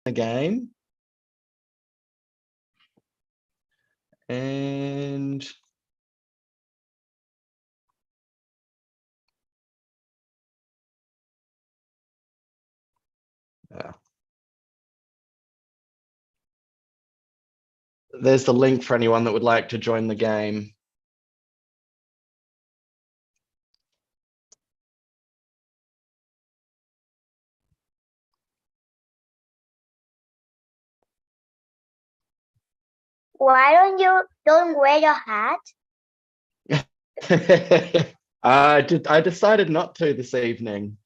the game. And there's the link for anyone that would like to join the game. Why don't wear your hat? I decided not to this evening.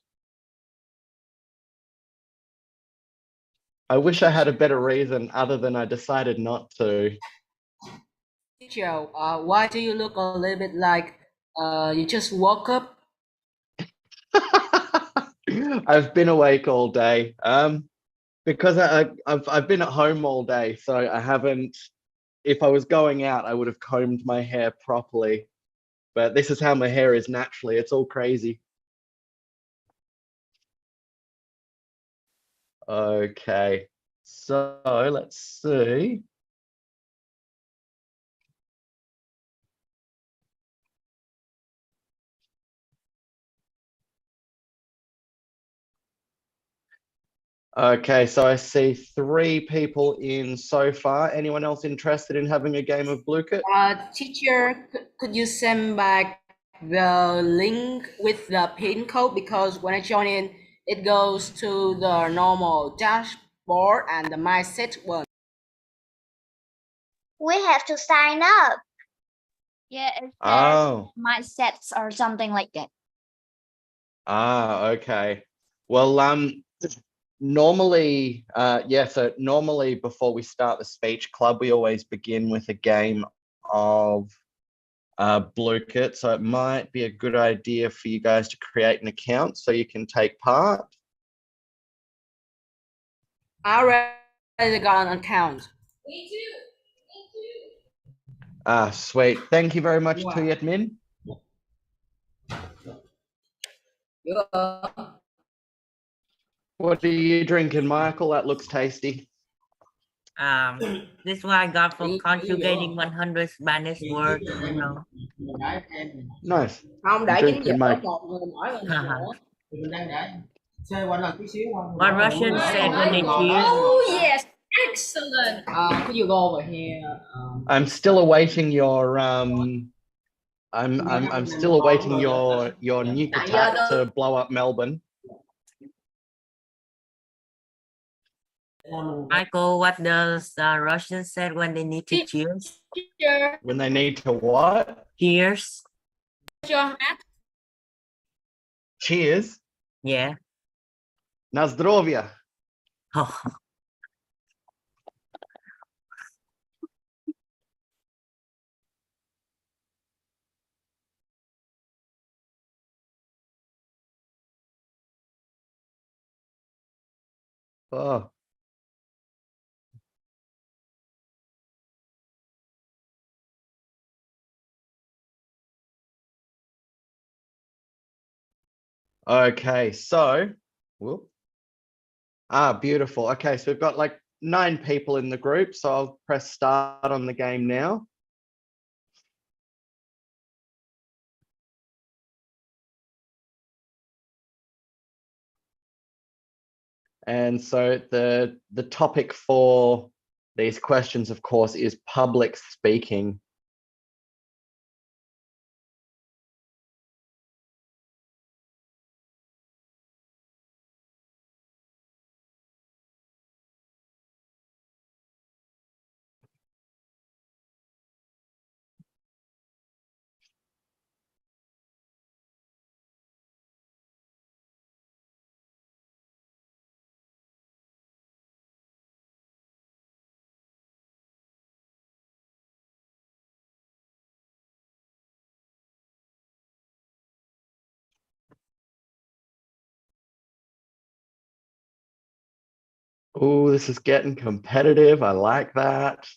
I wish I had a better reason other than I decided not to. Teacher, why do you look a little bit like you just woke up? I've been awake all day. Because I've been at home all day, so I haven't. If I was going out, I would have combed my hair properly. But this is how my hair is naturally. It's all crazy. Okay, so let's see. Okay, so I see 3 people in so far. Anyone else interested in having a game of Blue-Kit? Teacher, could you send back the link with the pin code? Because when I join in, it goes to the normal dashboard and the My Set one. We have to sign up. Yeah, it says Oh, my sets or something like that. okay. Well, normally, so normally before we start the speech club, we always begin with a game of Blue-Kit. So it might be a good idea for you guys to create an account so you can take part. I already got an account. Me too. Sweet. Thank you very much, Wow. Tuyet Min. Yeah. What are you drinking, Michael? That looks tasty. This one I got for conjugating 100 Spanish words, you know. Nice. Không, để Drinking chính my- một người mỗi lần nữa. Mình đang để chơi qua lần tí xíu qua. What Russians said when they cheers. Oh yes, excellent. Could you go over here? I'm still awaiting your I'm still awaiting your nuke attack to blow up Melbourne. Michael, what does Russians said when they need to cheers? Teacher, When they need to what? Cheers. your hat. Cheers. Yeah. Na zdrowie. Oh. Oh. Okay, so whoop. Beautiful. Okay, so we've got like 9 people in the group, so I'll press start on the game now. And so the topic for these questions, of course, is public speaking. Oh, this is getting competitive. I like that.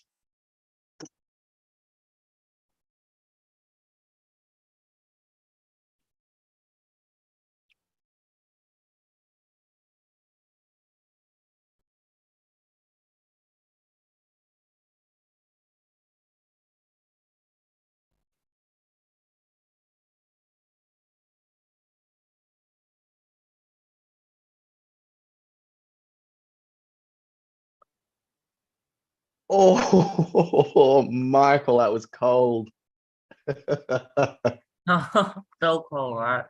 Oh, Michael, that was cold. So cold, right?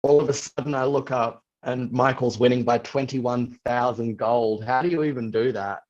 All of a sudden, I look up and Michael's winning by 21,000 gold. How do you even do that?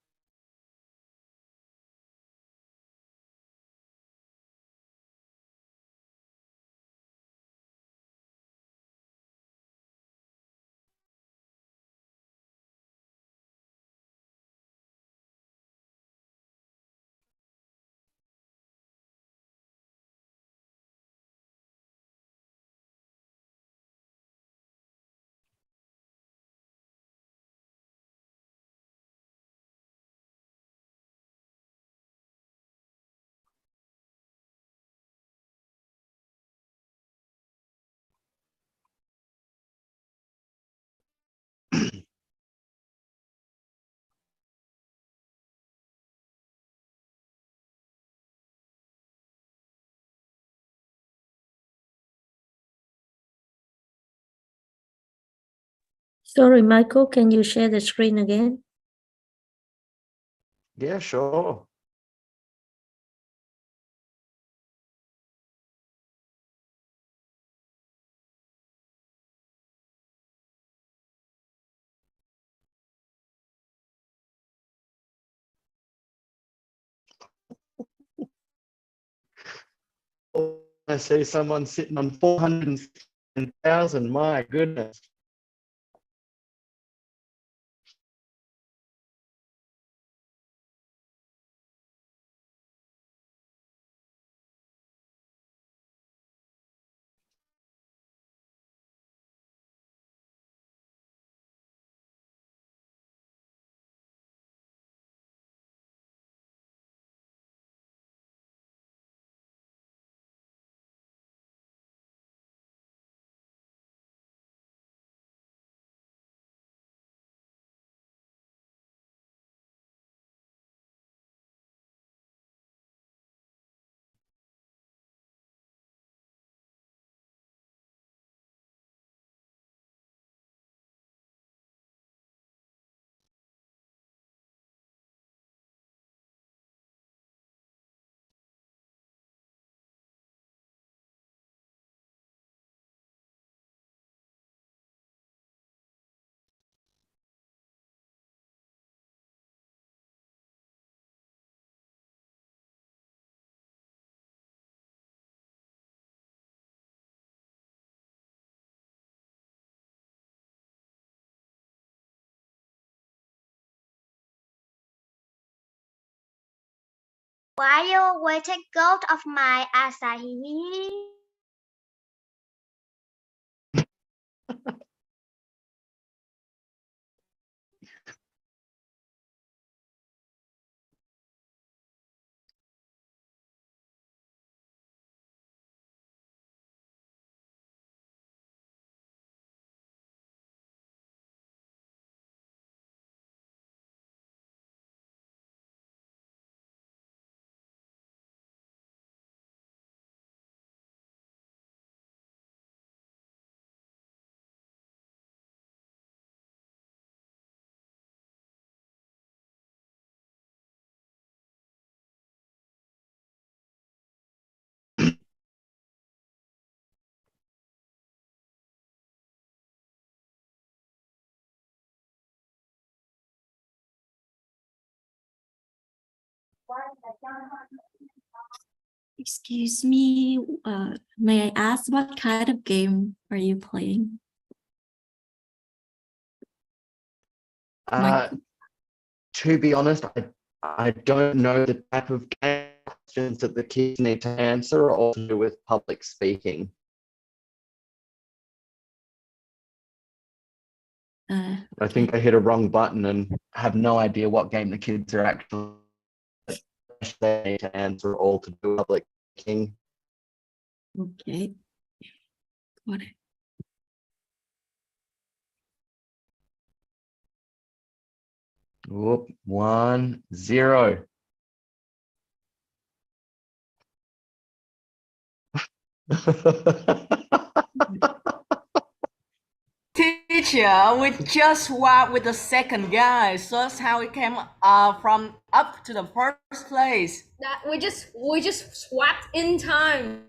Sorry, Michael, can you share the screen again? Yeah, sure. I see someone sitting on 400,000. My goodness. Why you always take gold of my Asahi? Excuse me, may I ask what kind of game are you playing? Uh, to be honest, I don't know the type of questions that the kids need to answer or all to do with public speaking. I think I hit a wrong button and have no idea what game the kids are actually they need to answer all to do with public speaking. Okay. Got it. Whoop, 1-0. Teacher, we just swapped with the second guy, so that's how we came from up to the first place. That we just swapped in time.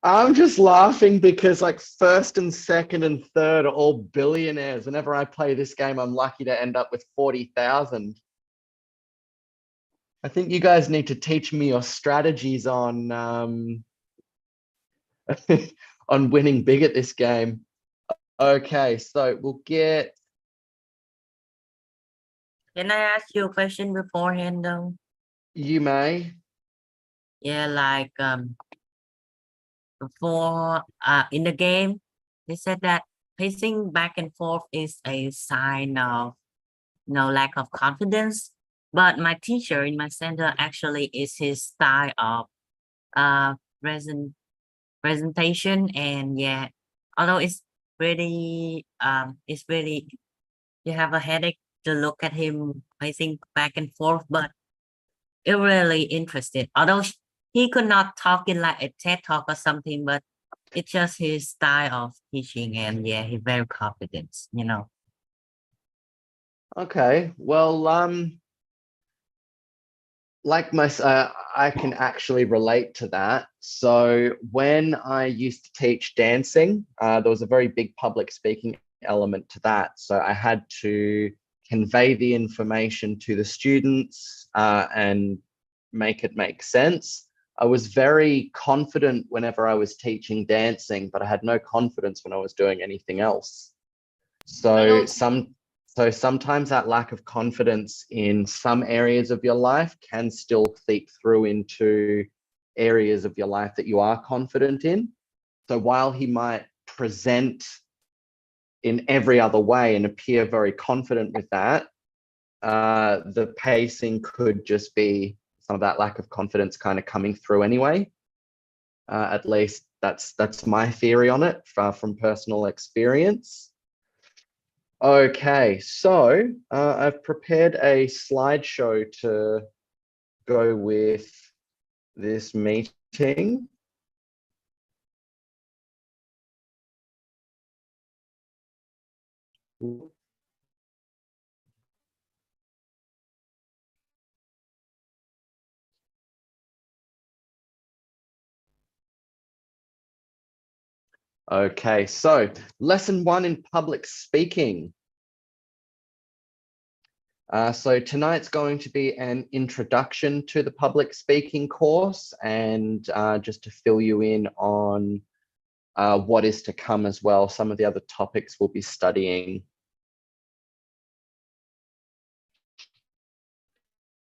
I'm just laughing because like first and second and third are all billionaires. Whenever I play this game, I'm lucky to end up with 40,000. I think you guys need to teach me your strategies on on winning big at this game. Okay, so we'll get. Can I ask you a question beforehand though? You may. Yeah, like before in the game, they said that pacing back and forth is a sign of lack of confidence. But my teacher in my center actually is his style of presentation, and yeah, although it's really you have a headache to look at him pacing back and forth, but it really interested. Although he could not talk in like a TED talk or something, but it's just his style of teaching, and yeah, he's very confident, you know. Okay, well, like I can actually relate to that. So when I used to teach dancing, there was a very big public speaking element to that. So I had to convey the information to the students and make it make sense. I was very confident whenever I was teaching dancing, but I had no confidence when I was doing anything else. So sometimes that lack of confidence in some areas of your life can still seep through into areas of your life that you are confident in. So while he might present in every other way and appear very confident with that, the pacing could just be some of that lack of confidence kind of coming through anyway. At least that's my theory on it from personal experience. Okay, so I've prepared a slideshow to go with this meeting. Okay, so lesson 1 in public speaking. So tonight's going to be an introduction to the public speaking course, and just to fill you in on what is to come as well. Some of the other topics we'll be studying.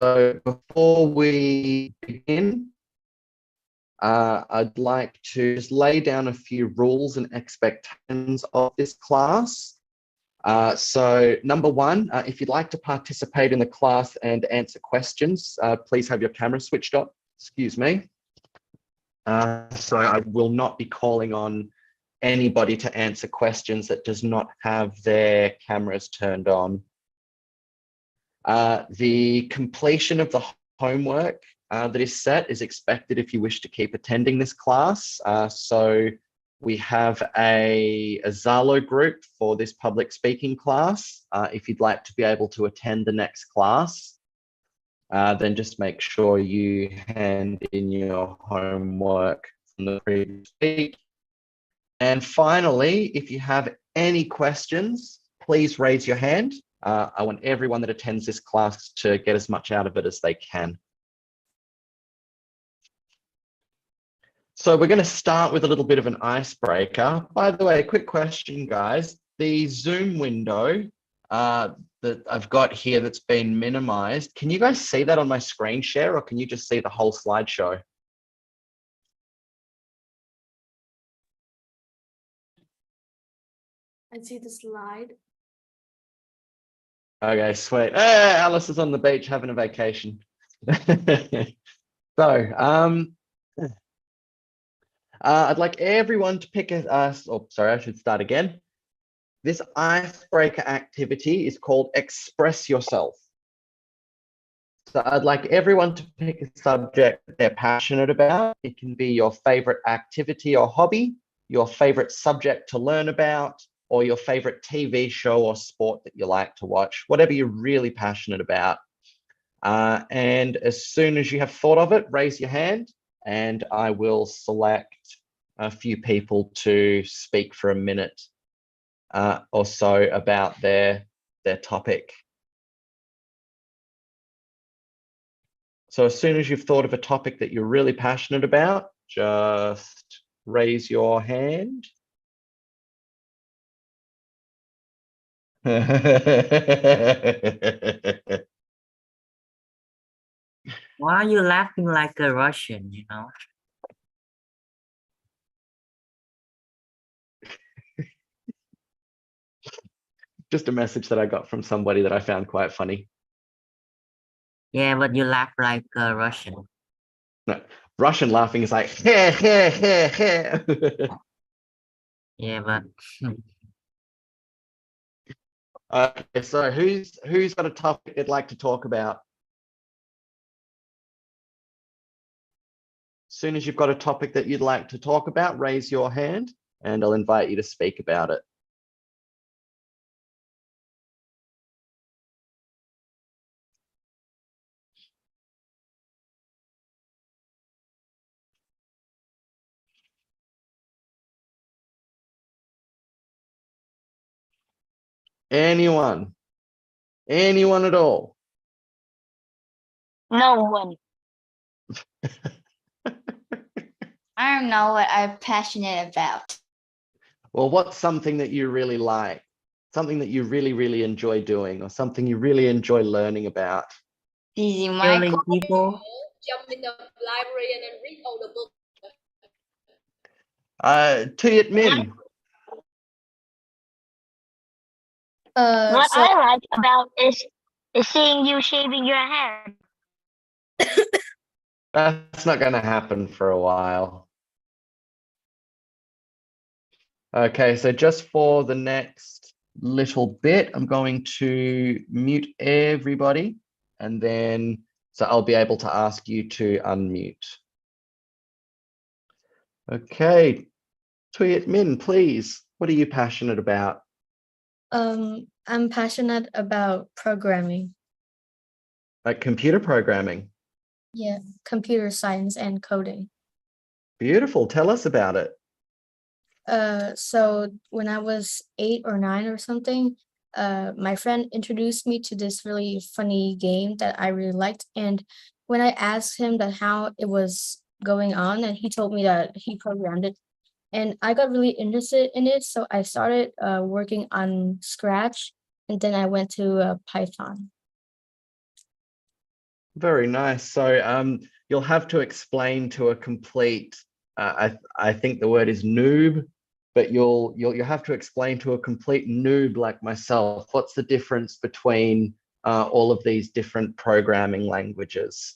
So before we begin, I'd like to just lay down a few rules and expectations of this class. So number 1, if you'd like to participate in the class and answer questions, please have your camera switched on. Excuse me. So I will not be calling on anybody to answer questions that does not have their cameras turned on. The completion of the homework that is set is expected if you wish to keep attending this class. So we have a Zalo group for this public speaking class. If you'd like to be able to attend the next class, then just make sure you hand in your homework from the previous week. And finally, if you have any questions, please raise your hand. I want everyone that attends this class to get as much out of it as they can. So we're going to start with a little bit of an icebreaker. By the way, quick question, guys. The Zoom window that I've got here that's been minimized, can you guys see that on my screen share, or can you just see the whole slideshow? I see the slide. Okay, sweet. Hey, Alice is on the beach having a vacation. So, I'd like everyone to pick sorry, I should start again. This icebreaker activity is called Express Yourself. So I'd like everyone to pick a subject that they're passionate about. It can be your favorite activity or hobby, your favorite subject to learn about, or your favorite TV show or sport that you like to watch, whatever you're really passionate about. And as soon as you have thought of it, raise your hand and I will select a few people to speak for a minute or so about their topic. So as soon as you've thought of a topic that you're really passionate about, just raise your hand. Why are you laughing like a Russian, you know? Just a message that I got from somebody that I found quite funny. Yeah, but you laugh like a Russian. No, Russian laughing is like, heh, heh, heh, heh. Yeah, but Okay, so who's got a topic they'd like to talk about? As soon as you've got a topic that you'd like to talk about, raise your hand and I'll invite you to speak about it. Anyone? Anyone at all? No one. I don't know what I'm passionate about. Well, what's something that you really like? Something that you really, really enjoy doing or something you really enjoy learning about? Easy, killing Michael. people. Jump in the library and then read all the books. Tuyet Min. What So I like about is seeing you shaving your hair. That's not going to happen for a while. Okay, so just for the next little bit, I'm going to mute everybody and then, so I'll be able to ask you to unmute. Okay, Tuyet Min, please, what are you passionate about? I'm passionate about programming. Like computer programming? Yeah, computer science and coding. Beautiful, tell us about it. So when I was 8 or 9 or something, my friend introduced me to this really funny game that I really liked. And when I asked him that how it was going on, and he told me that he programmed it, and I got really interested in it. So I started working on Scratch, and then I went to Python. Very nice. So you'll have to explain to a complete, I think the word is noob, but you'll have to explain to a complete noob like myself, what's the difference between all of these different programming languages?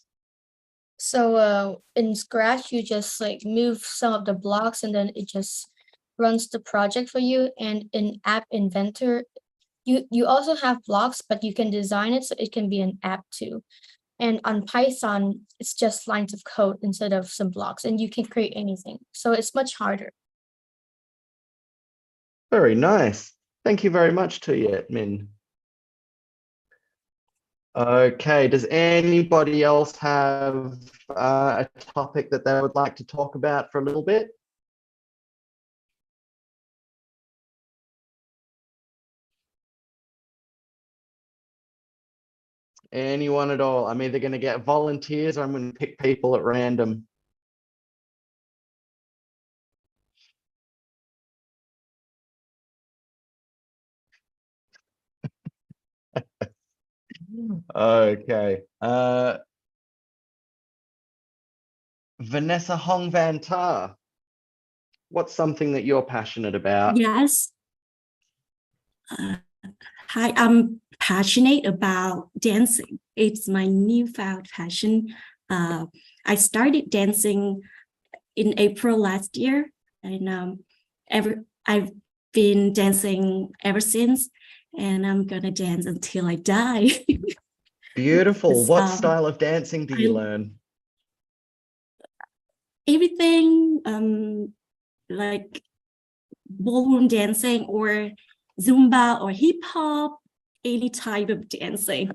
So in Scratch, you just like move some of the blocks and then it just runs the project for you. And in App Inventor, you also have blocks, but you can design it so it can be an app too. And on Python, it's just lines of code instead of some blocks, and you can create anything. So it's much harder. Very nice. Thank you very much, Tuyet Min. Okay, does anybody else have a topic that they would like to talk about for a little bit? Anyone at all? I'm either going to get volunteers or I'm going to pick people at random. Okay. Vanessa Hong Van Tar, what's something that you're passionate about? Yes. Hi, I'm passionate about dancing. It's my newfound passion. I started dancing in April last year, and I've been dancing ever since, and I'm gonna dance until I die. Beautiful. Yes, What style of dancing do you I- learn? Everything, like ballroom dancing or Zumba or hip hop, any type of dancing.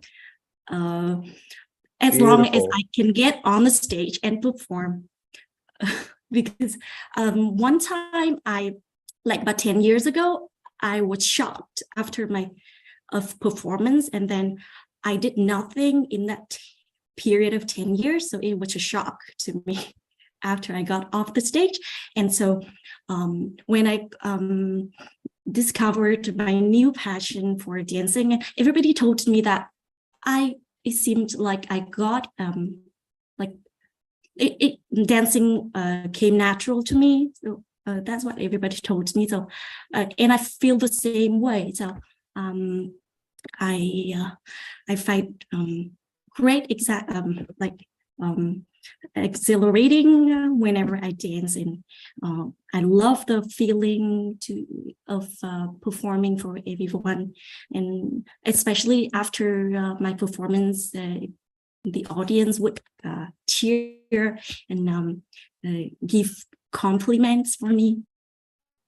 As long as Beautiful. I can get on the stage and perform. Because one time about 10 years ago, I was shocked after my performance, and then I did nothing in that period of 10 years. So it was a shock to me after I got off the stage. And so when I discovered my new passion for dancing, everybody told me that it seemed like I got like dancing came natural to me. So that's what everybody told me. So and I feel the same way. So I find great exhilarating whenever I dance, and I love the feeling of performing for everyone, and especially after my performance, the audience would cheer and give compliments for me,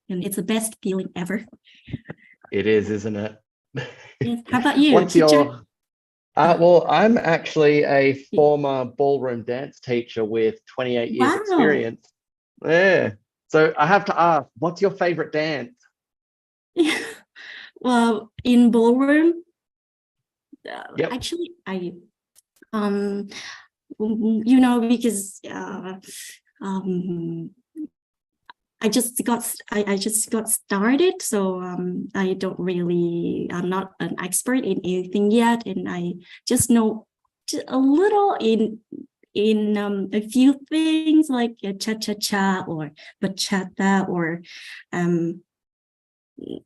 and it's the best feeling ever. It is, isn't it? Yes. How about you, What's teacher? your well, I'm actually a former ballroom dance teacher with 28 years Wow. experience. Yeah. So I have to ask, what's your favorite dance? Well, in ballroom, Yep. actually, you know, because I just got started, so I'm not an expert in anything yet, and I just know a little in a few things like cha-cha-cha or bachata or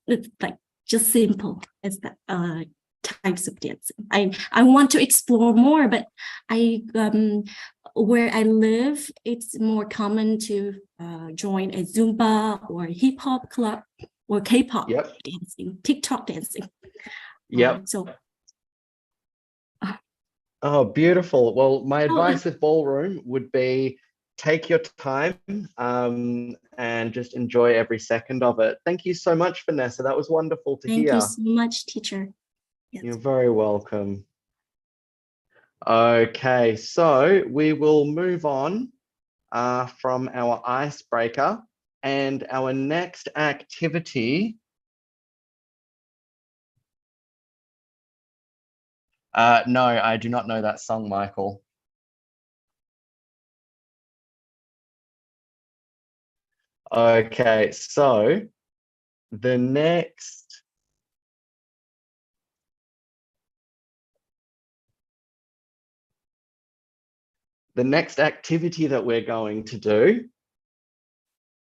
it's like just simple as that types of dancing. I want to explore more, but where I live, it's more common to join a Zumba or hip hop club or K-pop Yep. dancing, TikTok dancing. Yep. So Oh, beautiful. Well, my Oh, advice with ballroom would be take your time and just enjoy every second of it. Thank you so much, Vanessa. That was wonderful to thank hear. you so much, teacher. Yes. You're very welcome. Okay, so we will move on from our icebreaker, and our next activity. No, I do not know that song, Michael. Okay, so the next activity that we're going to do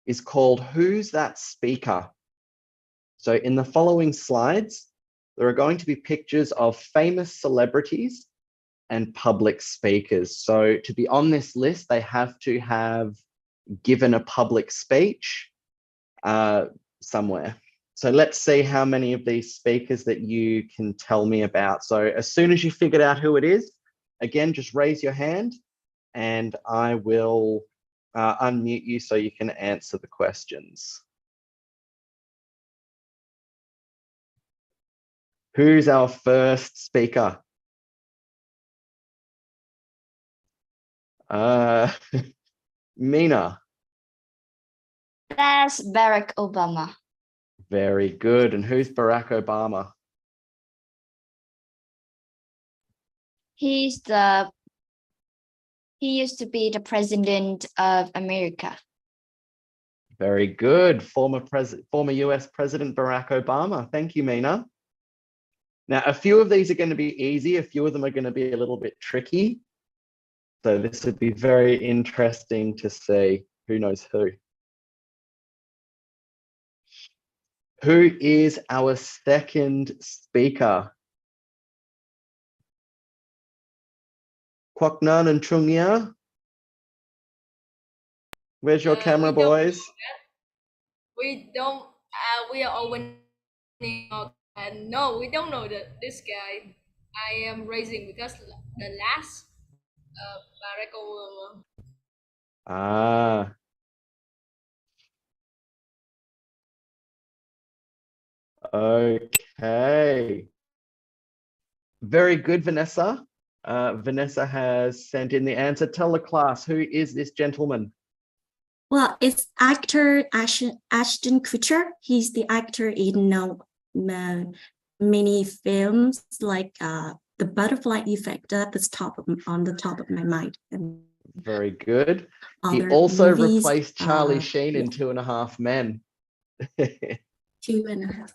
is called Who's That Speaker? So in the following slides, there are going to be pictures of famous celebrities and public speakers. So to be on this list, they have to have given a public speech somewhere. So let's see how many of these speakers that you can tell me about. So as soon as you figured out who it is, again, just raise your hand and I will unmute you so you can answer the questions. Who's our first speaker? Mina. That's Barack Obama. Very good. And who's Barack Obama? He used to be the president of America. Very good. Former US President Barack Obama. Thank you, Mina. Now, a few of these are going to be easy. A few of them are going to be a little bit tricky. So this would be very interesting to see who knows who. Who is our second speaker? Kwok Nan and Chung Ya? Where's your camera, we don't- boys? We don't. We are opening. And no, we don't know this guy. I am raising because the last Barack Obama. Ah. Okay. Very good, Vanessa. Vanessa has sent in the answer. Tell the class, who is this gentleman? Well, it's actor Ashton Kutcher. He's the actor in many films like The Butterfly Effect. That's on the top of my mind. And Very good. He other also movies, replaced Charlie Sheen yeah. in 2.5 Men. 2.5.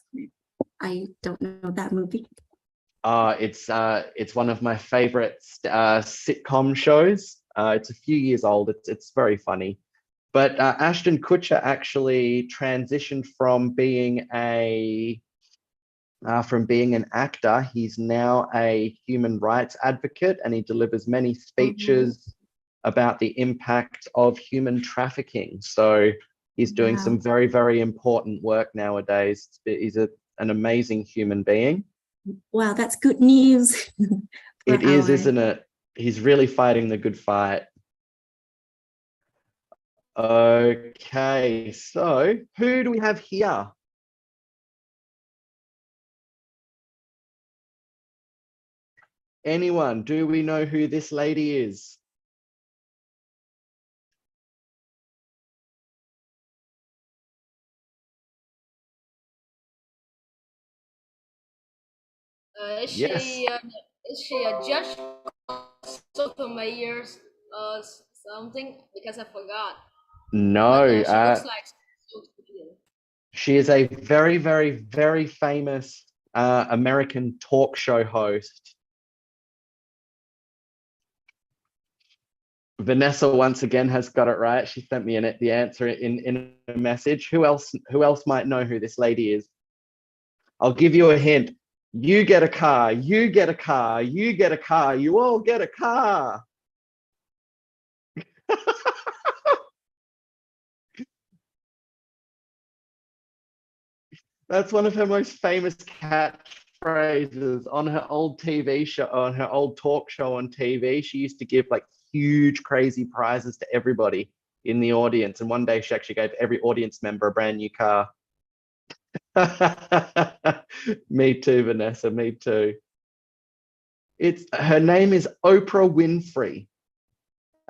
I don't know that movie. It's one of my favorite sitcom shows. It's a few years old. It's very funny. But Ashton Kutcher actually transitioned from being an actor. He's now a human rights advocate, and he delivers many speeches about the impact of human trafficking. So he's doing some very, very important work nowadays. He's an amazing human being. Wow, that's good news. It is, isn't it? He's really fighting the good fight. Okay, so who do we have here? Anyone? Do we know who this lady is? Is Yes. she a judge? Sotomayor, something, because I forgot. No. But, she looks like she is a very, very, very famous American talk show host. Vanessa once again has got it right. She sent me the answer in a message. Who else might know who this lady is? I'll give you a hint. You get a car, you get a car, you get a car, you all get a car. That's one of her most famous catchphrases on her old TV show, on her old talk show on TV. She used to give like huge, crazy prizes to everybody in the audience. And one day she actually gave every audience member a brand new car. Me too, Vanessa, me too. Her name is Oprah Winfrey.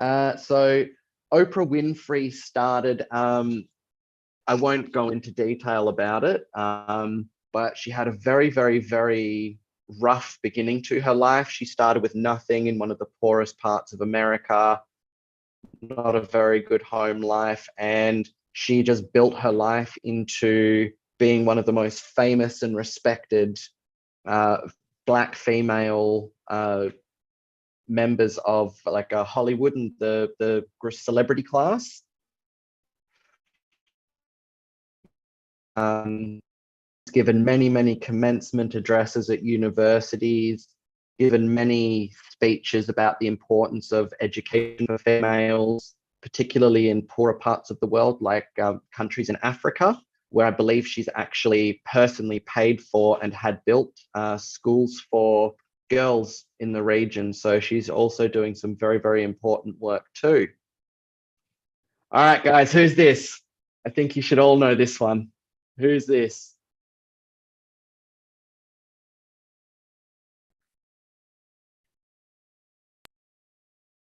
So Oprah Winfrey started, I won't go into detail about it, but she had a very, very, very rough beginning to her life. She started with nothing in one of the poorest parts of America, not a very good home life, and she just built her life into being one of the most famous and respected Black female members of like Hollywood and the celebrity class. Given many, many commencement addresses at universities, given many speeches about the importance of education for females, particularly in poorer parts of the world, like countries in Africa, where I believe she's actually personally paid for and had built schools for girls in the region. So she's also doing some very, very important work too. All right, guys, who's this? I think you should all know this one. Who's this?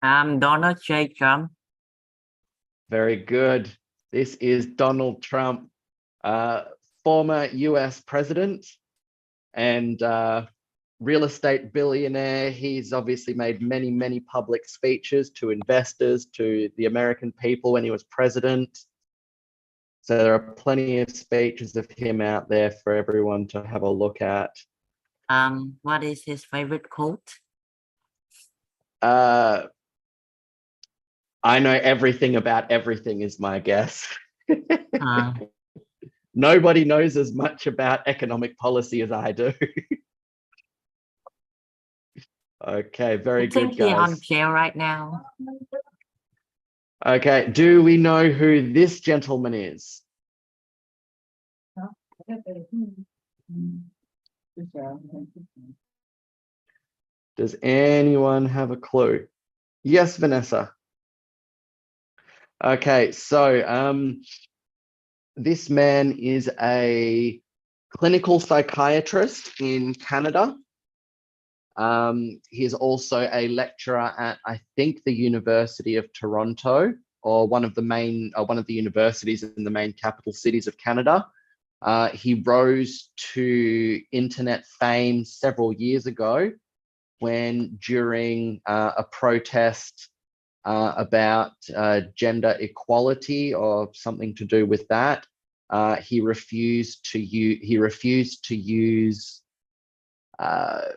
Donald J. Trump. Very good. This is Donald Trump, former US president and real estate billionaire. He's obviously made many, many public speeches to investors, to the American people when he was president. So there are plenty of speeches of him out there for everyone to have a look at. What is his favorite quote? I know everything about everything is my guess. Uh, Nobody knows as much about economic policy as I do. Okay, very I think good, he's on guys. jail right now. Okay, do we know who this gentleman is? Does anyone have a clue? Yes, Vanessa. Okay, so this man is a clinical psychiatrist in Canada. He's also a lecturer at, I think, the University of Toronto, or one of the universities in the main capital cities of Canada. He rose to internet fame several years ago when, during a protest about gender equality or something to do with that, he refused to use a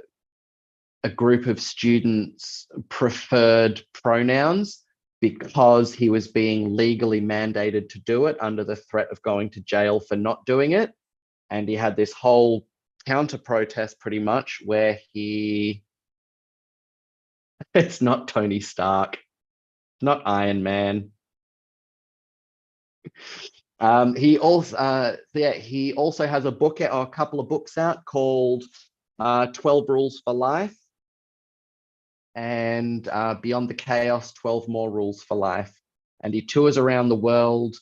group of students' preferred pronouns because he was being legally mandated to do it under the threat of going to jail for not doing it. And he had this whole counter protest pretty much where it's not Tony Stark, not Iron Man. He also has a book or a couple of books out called 12 Rules for Life and Beyond the Chaos, 12 More Rules for Life. And he tours around the world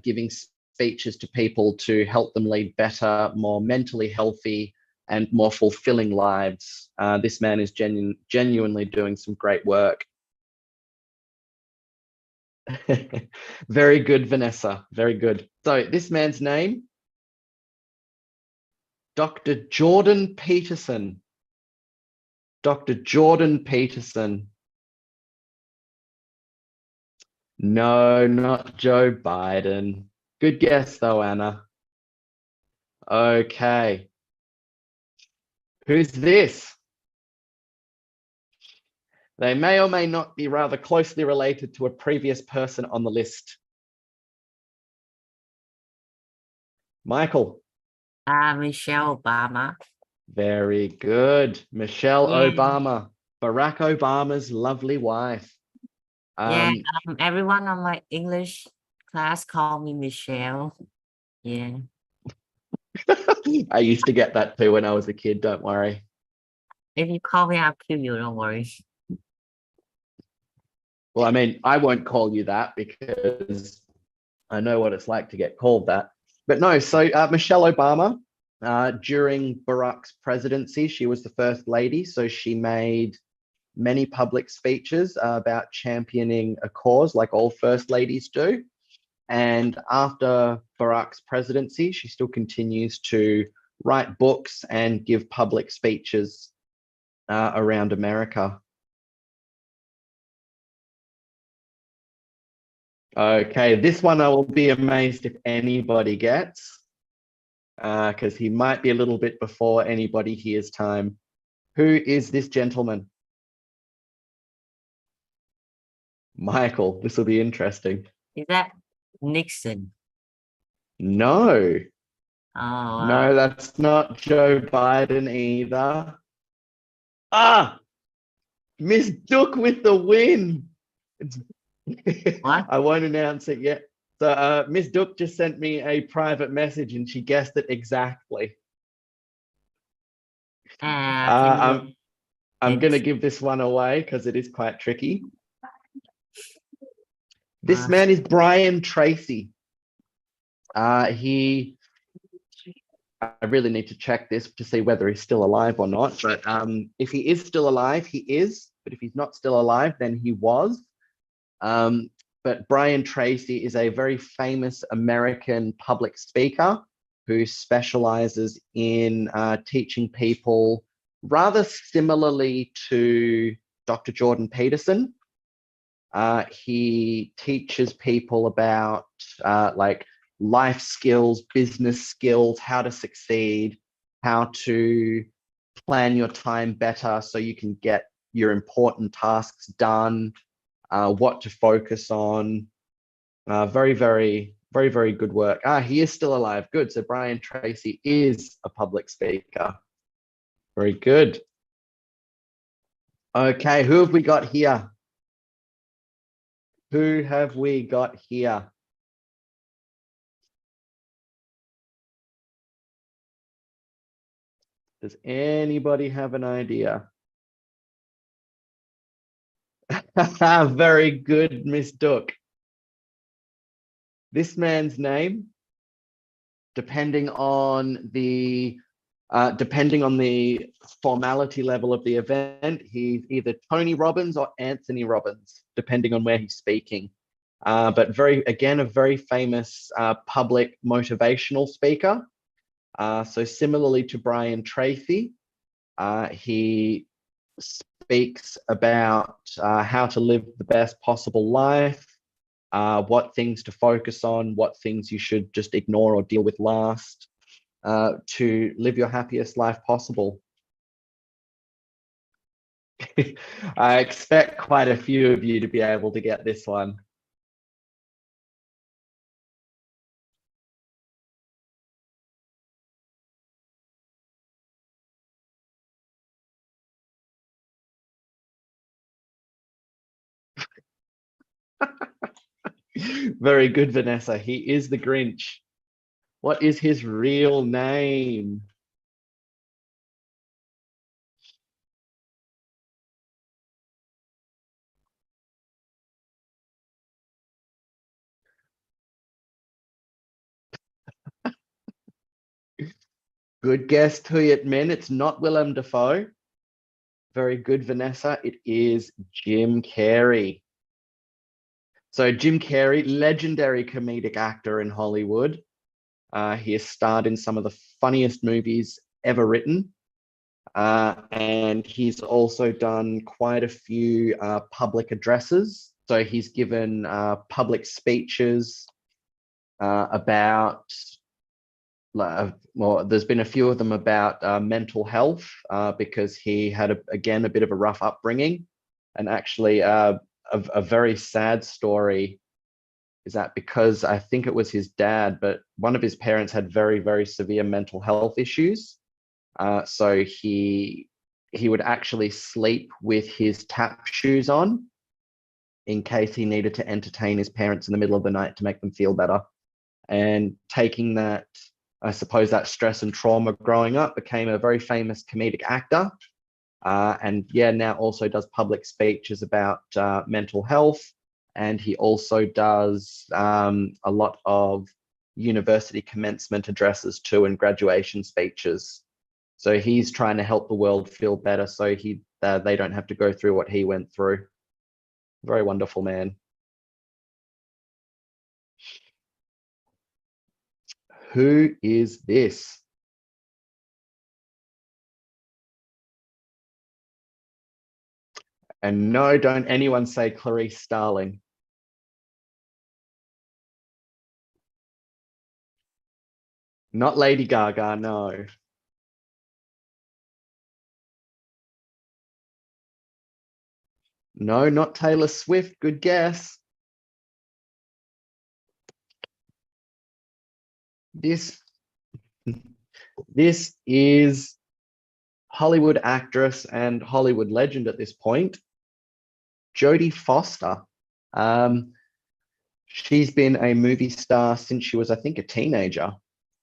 giving speeches to people to help them lead better, more mentally healthy and more fulfilling lives. This man is genuinely doing some great work. Very good, Vanessa. Very good. So this man's name, Dr. Jordan Peterson. Dr. Jordan Peterson. No, not Joe Biden. Good guess though, Anna. Okay. Who's this? They may or may not be rather closely related to a previous person on the list. Michael. Michelle Obama. Very good. Michelle Yeah. Obama, Barack Obama's lovely wife. Yeah, everyone on my English class call me Michelle. Yeah. I used to get that too when I was a kid, don't worry. If you call me, I'll kill you, don't worry. Well, I mean, I won't call you that because I know what it's like to get called that. But no, so Michelle Obama, during Barack's presidency, she was the first lady. So she made many public speeches about championing a cause like all first ladies do. And after Barack's presidency, she still continues to write books and give public speeches around America. Okay, this one I will be amazed if anybody gets, because he might be a little bit before anybody here's time. Who is this gentleman? Michael, this will be interesting. Is that Nixon? No, Oh, no, that's not Joe Biden either. Ah, Miss Duke with the win. What? I won't announce it yet. So Miss Duke just sent me a private message and she guessed it exactly. I'm going to give this one away because it is quite tricky. This man is Brian Tracy. I really need to check this to see whether he's still alive or not. But if he is still alive, he is. But if he's not still alive, then he was. But Brian Tracy is a very famous American public speaker who specializes in teaching people rather similarly to Dr. Jordan Peterson. He teaches people about like life skills, business skills, how to succeed, how to plan your time better so you can get your important tasks done, what to focus on. Very, very, very, very good work. He is still alive. Good. So Brian Tracy is a public speaker. Very good. Okay, who have we got here? Who have we got here? Does anybody have an idea? Very good, Miss Duck. This man's name, depending on the formality level of the event, he's either Tony Robbins or Anthony Robbins, depending on where he's speaking. But again, a very famous public motivational speaker. So similarly to Brian Tracy, he speaks about how to live the best possible life, what things to focus on, what things you should just ignore or deal with last, to live your happiest life possible. I expect quite a few of you to be able to get this one. Very good, Vanessa. He is the Grinch. What is his real name? Good guess, Tuyet Min. It's not Willem Dafoe. Very good, Vanessa. It is Jim Carrey. So Jim Carrey, legendary comedic actor in Hollywood. He has starred in some of the funniest movies ever written. And he's also done quite a few public addresses. So he's given public speeches about, well, there's been a few of them about mental health because he had, again, a bit of a rough upbringing. And actually a very sad story is that because I think it was his dad, but one of his parents had very, very severe mental health issues. So he would actually sleep with his tap shoes on in case he needed to entertain his parents in the middle of the night to make them feel better. And taking that, I suppose, that stress and trauma growing up, became a very famous comedic actor. And yeah, now also does public speeches about mental health. And he also does a lot of university commencement addresses too, and graduation speeches. So he's trying to help the world feel better so they don't have to go through what he went through. Very wonderful man. Who is this? And no, don't anyone say Clarice Starling. Not Lady Gaga, no. No, not Taylor Swift. Good guess. This is Hollywood actress and Hollywood legend at this point, Jodie Foster. She's been a movie star since she was, I think, a teenager.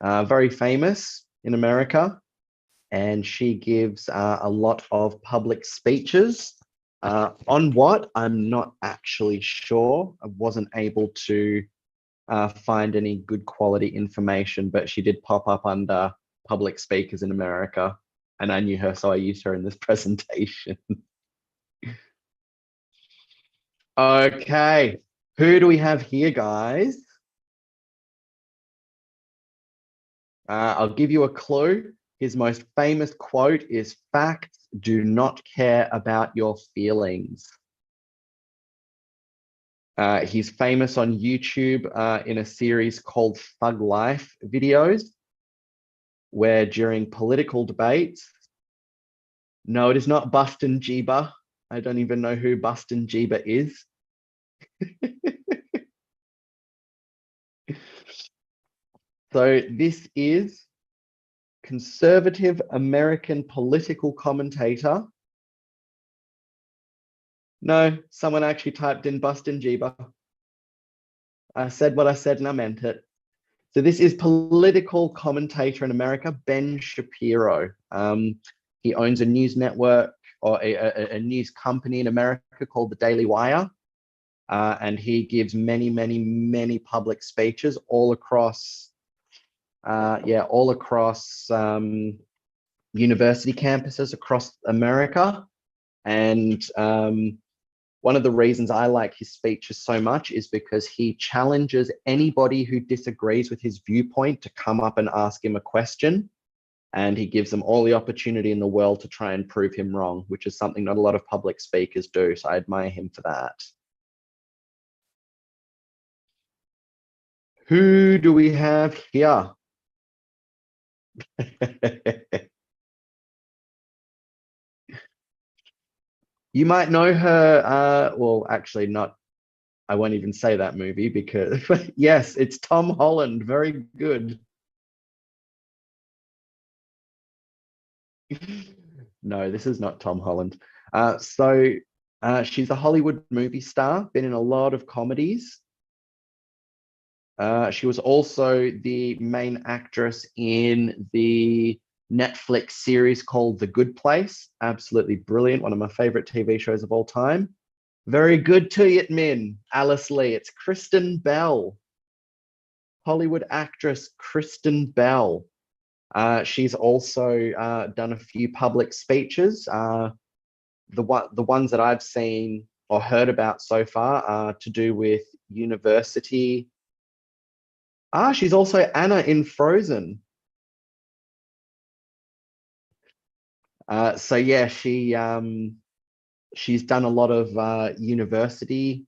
Very famous in America, and she gives a lot of public speeches. On what? I'm not actually sure. I wasn't able to find any good quality information, but she did pop up under public speakers in America, and I knew her, so I used her in this presentation. Okay, who do we have here, guys? I'll give you a clue. His most famous quote is, "Facts do not care about your feelings." He's famous on YouTube in a series called Thug Life videos, where during political debates, No, it is not Bustin Jeeba. I don't even know who Bustin Jeeba is. So this is conservative American political commentator. No, someone actually typed in Bustin Jeeba. I said what I said and I meant it. So this is political commentator in America, Ben Shapiro. He owns a news network or a news company in America called the Daily Wire. And he gives many, many, many public speeches all across, university campuses across America. And one of the reasons I like his speeches so much is because he challenges anybody who disagrees with his viewpoint to come up and ask him a question. And he gives them all the opportunity in the world to try and prove him wrong, which is something not a lot of public speakers do. So I admire him for that. Who do we have here? You might know her, well, actually not, I won't even say that movie because, yes, it's Tom Holland, very good. No, this is not Tom Holland. She's a Hollywood movie star, been in a lot of comedies. She was also the main actress in the Netflix series called The Good Place. Absolutely brilliant. One of my favorite TV shows of all time. Very good to you, Min. Alice Lee. It's Kristen Bell. Hollywood actress Kristen Bell. She's also done a few public speeches. The ones that I've seen or heard about so far are to do with university. She's also Anna in Frozen. So yeah, she's done a lot of university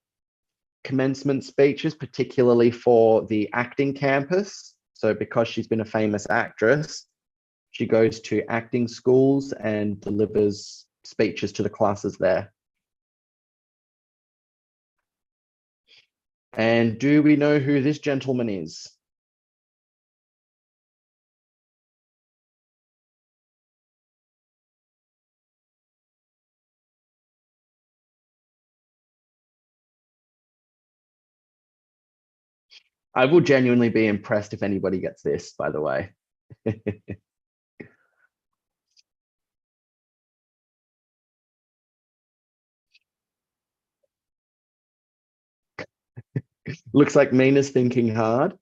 commencement speeches, particularly for the acting campus. So because she's been a famous actress, she goes to acting schools and delivers speeches to the classes there. And do we know who this gentleman is? I will genuinely be impressed if anybody gets this, by the way. Looks like Mina's thinking hard.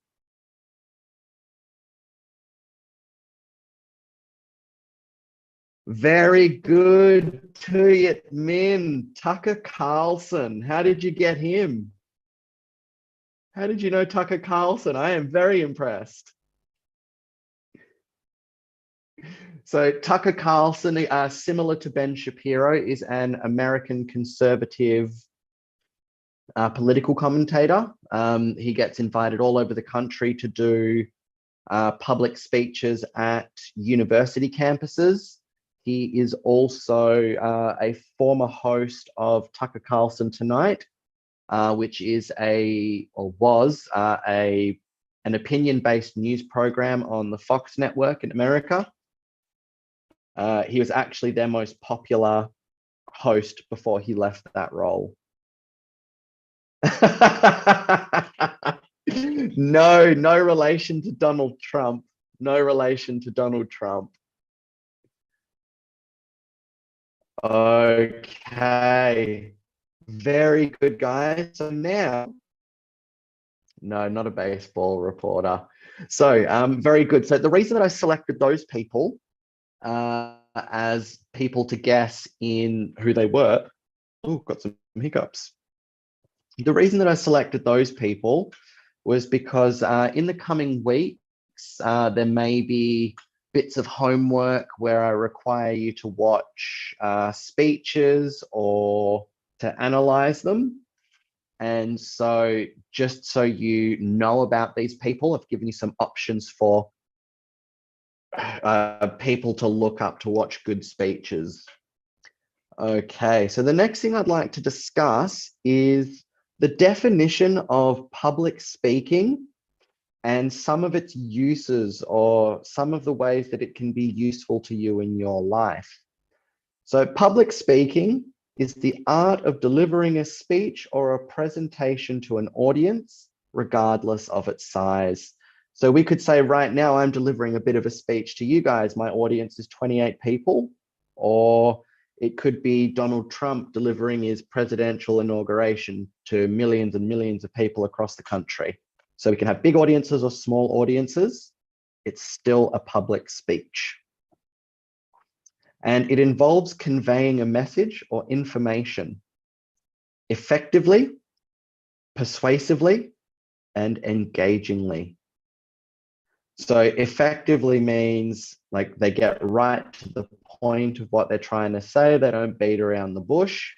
Very good to you, Min. Tucker Carlson. How did you get him? How did you know Tucker Carlson? I am very impressed. So Tucker Carlson, similar to Ben Shapiro, is an American conservative political commentator. He gets invited all over the country to do public speeches at university campuses. He is also a former host of Tucker Carlson Tonight, which is was an opinion-based news program on the Fox network in America. He was actually their most popular host before he left that role. No relation to Donald Trump. No relation to Donald Trump. Okay. Very good, guys. So now, no, not a baseball reporter. So very good. So the reason that I selected those people as people to guess in who they were, oh, got some hiccups. The reason that I selected those people was because in the coming weeks, there may be bits of homework where I require you to watch speeches or to analyze them. And so just so you know about these people, I've given you some options for people to look up to watch good speeches. Okay, so the next thing I'd like to discuss is the definition of public speaking and some of its uses or some of the ways that it can be useful to you in your life. So public speaking is the art of delivering a speech or a presentation to an audience, regardless of its size. So we could say right now, I'm delivering a bit of a speech to you guys. My audience is 28 people, or it could be Donald Trump delivering his presidential inauguration to millions and millions of people across the country. So we can have big audiences or small audiences. It's still a public speech. And it involves conveying a message or information effectively, persuasively, and engagingly. So effectively means like they get right to the point of what they're trying to say. They don't beat around the bush.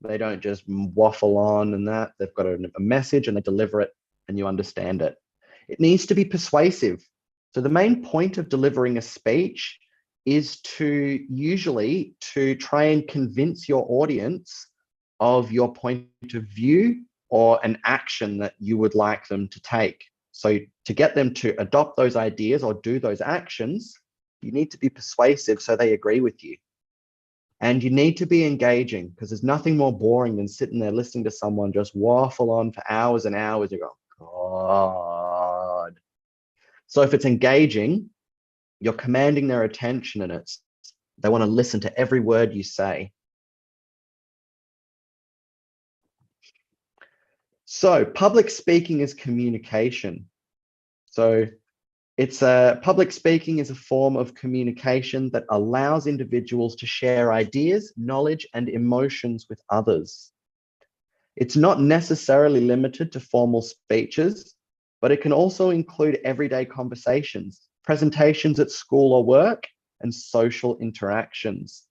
They don't just waffle on and that. They've got a message and they deliver it and you understand it. It needs to be persuasive. So the main point of delivering a speech is to usually to try and convince your audience of your point of view or an action that you would like them to take. So to get them to adopt those ideas or do those actions, you need to be persuasive so they agree with you. And you need to be engaging because there's nothing more boring than sitting there listening to someone just waffle on for hours and hours. You go, God. So if it's engaging, you're commanding their attention and they want to listen to every word you say. So public speaking is communication. So public speaking is a form of communication that allows individuals to share ideas, knowledge, and emotions with others. It's not necessarily limited to formal speeches, but it can also include everyday conversations, presentations at school or work, and social interactions.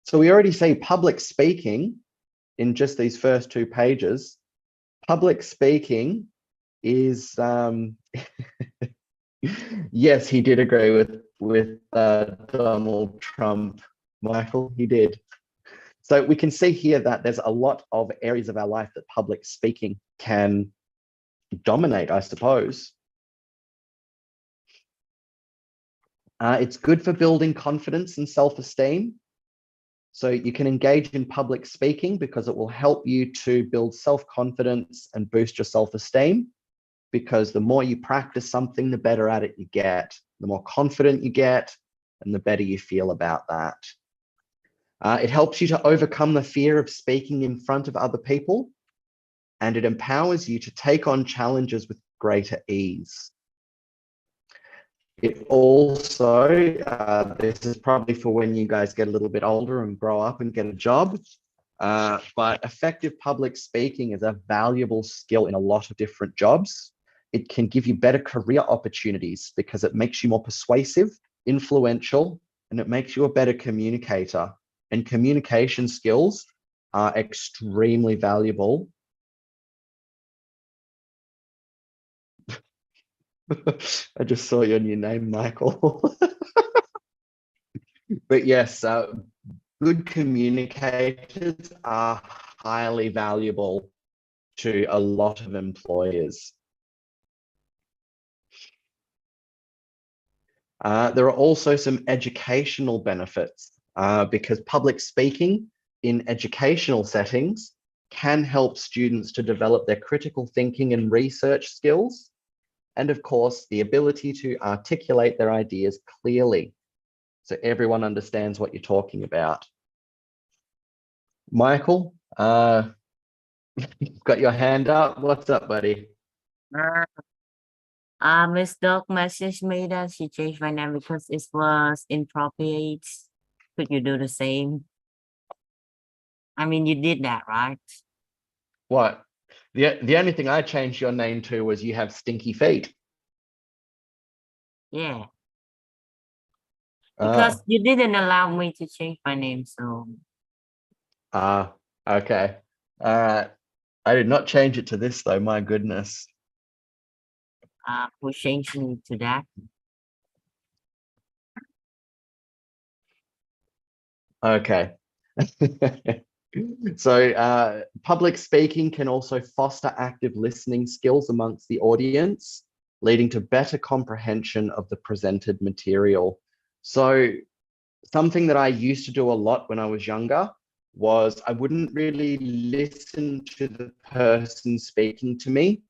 So we already see public speaking in just these first 2 pages. Public speaking is, yes, he did agree with Donald Trump, Michael, he did. So we can see here that there's a lot of areas of our life that public speaking can dominate, I suppose. It's good for building confidence and self-esteem. So you can engage in public speaking because it will help you to build self-confidence and boost your self-esteem, because the more you practice something, the better at it you get. The more confident you get, and the better you feel about that. It helps you to overcome the fear of speaking in front of other people, and it empowers you to take on challenges with greater ease. It also, this is probably for when you guys get a little bit older and grow up and get a job, but effective public speaking is a valuable skill in a lot of different jobs. It can give you better career opportunities because it makes you more persuasive, influential, and it makes you a better communicator. And communication skills are extremely valuable. I just saw your new name, Michael. But yes, good communicators are highly valuable to a lot of employers. There are also some educational benefits because public speaking in educational settings can help students to develop their critical thinking and research skills, and of course, the ability to articulate their ideas clearly so everyone understands what you're talking about. Michael, you've got your hand up. What's up, buddy? Miss Doug messaged me that she changed my name because it was inappropriate. Could you do the same? I mean, you did that, right? What? The only thing I changed your name to was you have stinky feet. Yeah. Because Oh. you didn't allow me to change my name, so. Okay. I did not change it to this though, my goodness. Who changed me to that? Okay. So public speaking can also foster active listening skills amongst the audience, leading to better comprehension of the presented material. So something that I used to do a lot when I was younger was I wouldn't really listen to the person speaking to me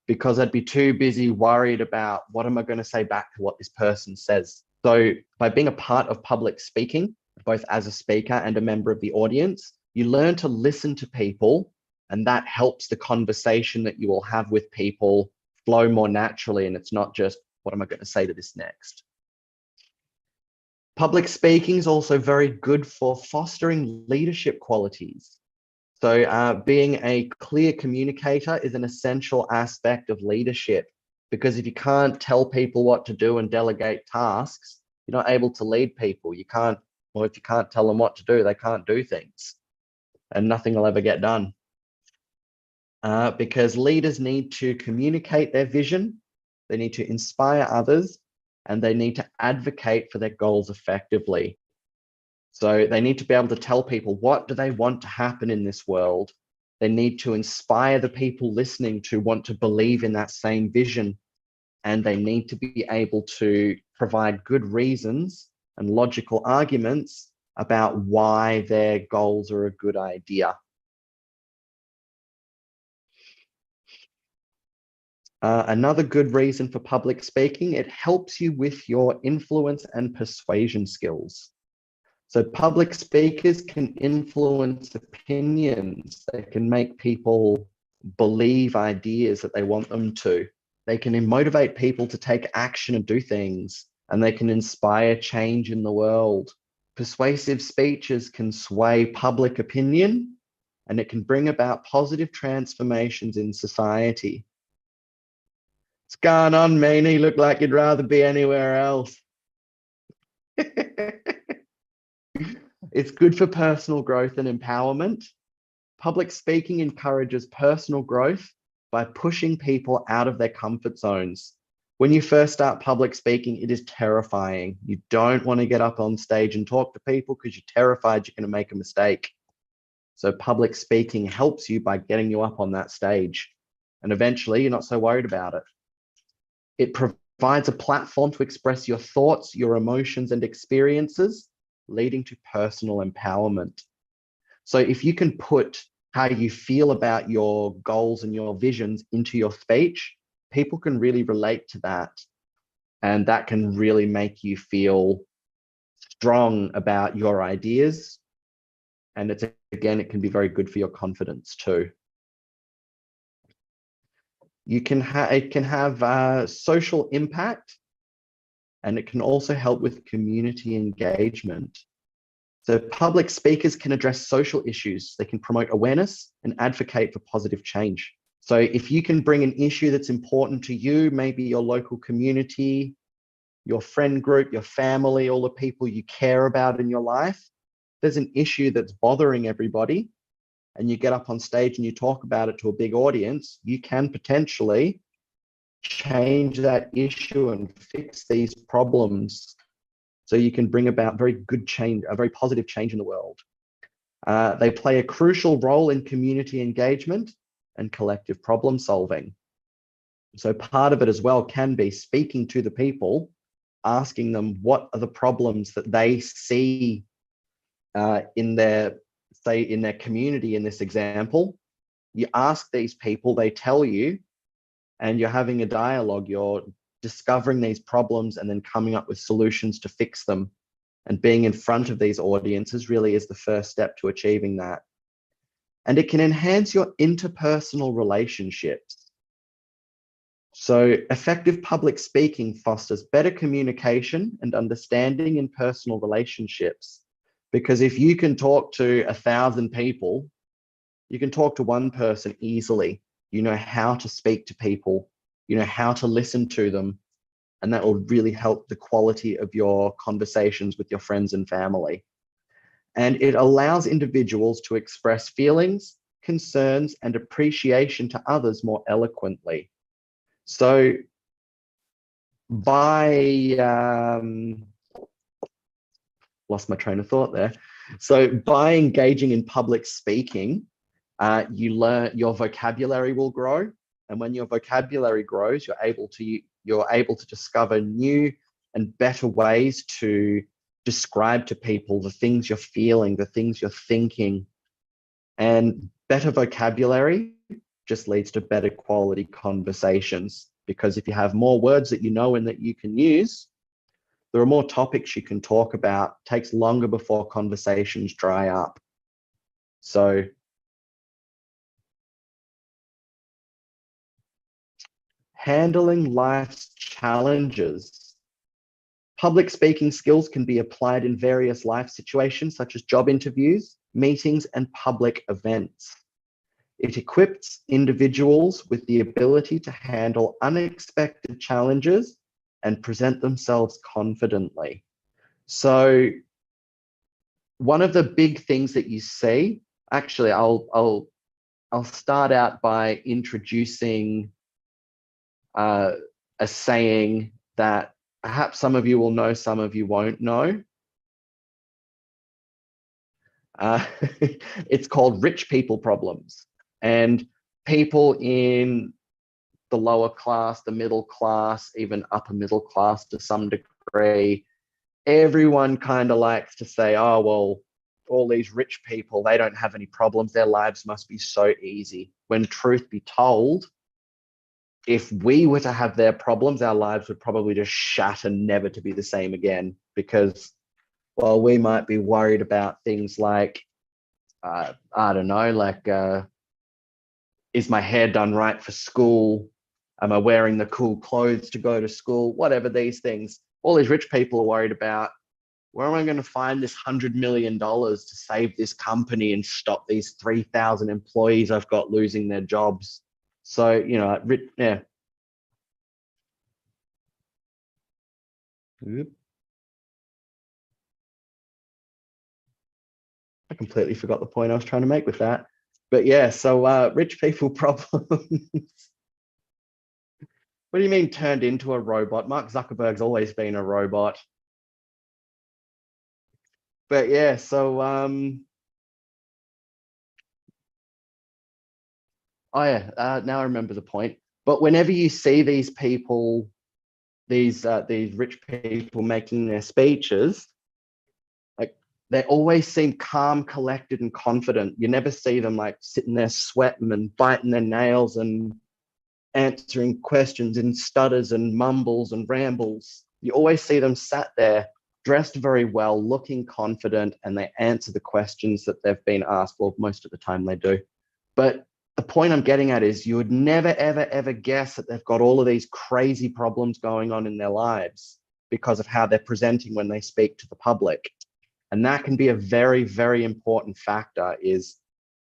because I'd be too busy worried about what am I going to say back to what this person says. So by being a part of public speaking, both as a speaker and a member of the audience, you learn to listen to people, and that helps the conversation that you will have with people flow more naturally. And it's not just, what am I going to say to this next? Public speaking is also very good for fostering leadership qualities. So being a clear communicator is an essential aspect of leadership, because if you can't tell people what to do and delegate tasks, you're not able to lead people. You can't, or if you can't tell them what to do, they can't do things, and nothing will ever get done. Because leaders need to communicate their vision, they need to inspire others, and they need to advocate for their goals effectively. So they need to be able to tell people, what do they want to happen in this world? They need to inspire the people listening to want to believe in that same vision. And they need to be able to provide good reasons and logical arguments about why their goals are a good idea. Another good reason for public speaking, it helps you with your influence and persuasion skills. So public speakers can influence opinions. They can make people believe ideas that they want them to. They can motivate people to take action and do things, and they can inspire change in the world. Persuasive speeches can sway public opinion, and it can bring about positive transformations in society. What's going on, Meanie? Look like you'd rather be anywhere else. It's good for personal growth and empowerment. Public speaking encourages personal growth by pushing people out of their comfort zones. When you first start public speaking, it is terrifying. You don't want to get up on stage and talk to people because you're terrified you're going to make a mistake. So public speaking helps you by getting you up on that stage, and eventually you're not so worried about it. It provides a platform to express your thoughts, your emotions, and experiences, leading to personal empowerment. So if you can put how you feel about your goals and your visions into your speech, people can really relate to that. And that can really make you feel strong about your ideas. And it's, again, it can be very good for your confidence too. It can have social impact, and it can also help with community engagement. So public speakers can address social issues. They can promote awareness and advocate for positive change. So if you can bring an issue that's important to you, maybe your local community, your friend group, your family, all the people you care about in your life, there's an issue that's bothering everybody, and you get up on stage and you talk about it to a big audience, you can potentially change that issue and fix these problems. So you can bring about very good change, a very positive change in the world. They play a crucial role in community engagement and collective problem solving. So part of it as well can be speaking to the people, asking them what are the problems that they see in their, say, in their community. In this example, you ask these people, they tell you, and you're having a dialogue. You're discovering these problems and then coming up with solutions to fix them. And being in front of these audiences really is the first step to achieving that. And it can enhance your interpersonal relationships. So effective public speaking fosters better communication and understanding in personal relationships. Because if you can talk to 1,000 people, you can talk to one person easily. You know how to speak to people, you know how to listen to them, and that will really help the quality of your conversations with your friends and family. And it allows individuals to express feelings, concerns, and appreciation to others more eloquently. So by, lost my train of thought there. So by engaging in public speaking, you learn, your vocabulary will grow. And when your vocabulary grows, you're able to discover new and better ways to describe to people the things you're feeling, the things you're thinking. And better vocabulary just leads to better quality conversations, because if you have more words that you know and that you can use, there are more topics you can talk about. It takes longer before conversations dry up. So handling life's challenges. Public speaking skills can be applied in various life situations, such as job interviews, meetings, and public events. It equips individuals with the ability to handle unexpected challenges and present themselves confidently. So one of the big things that you see, actually, I'll start out by introducing a saying that perhaps some of you will know, some of you won't know. It's called rich people problems. And people in the lower class, the middle class, even upper middle class to some degree, everyone kind of likes to say, oh, well, all these rich people, they don't have any problems. Their lives must be so easy. When truth be told, if we were to have their problems, our lives would probably just shatter, never to be the same again. Because, well, we might be worried about things like, I don't know, like, is my hair done right for school? Am I wearing the cool clothes to go to school? Whatever these things. All these rich people are worried about, where am I going to find this $100 million to save this company and stop these 3,000 employees I've got losing their jobs? So, you know, yeah. I completely forgot the point I was trying to make with that. But yeah, so rich people problems. What do you mean turned into a robot? Mark Zuckerberg's always been a robot. But yeah, so oh yeah, now I remember the point. But whenever you see these people, these rich people making their speeches, like they always seem calm, collected, and confident. You never see them like sitting there sweating and biting their nails and answering questions in stutters and mumbles and rambles. You always see them sat there dressed very well, looking confident, and they answer the questions that they've been asked. Well, most of the time they do. But the point I'm getting at is you would never, ever, ever guess that they've got all of these crazy problems going on in their lives because of how they're presenting when they speak to the public. And that can be a very, very important factor, is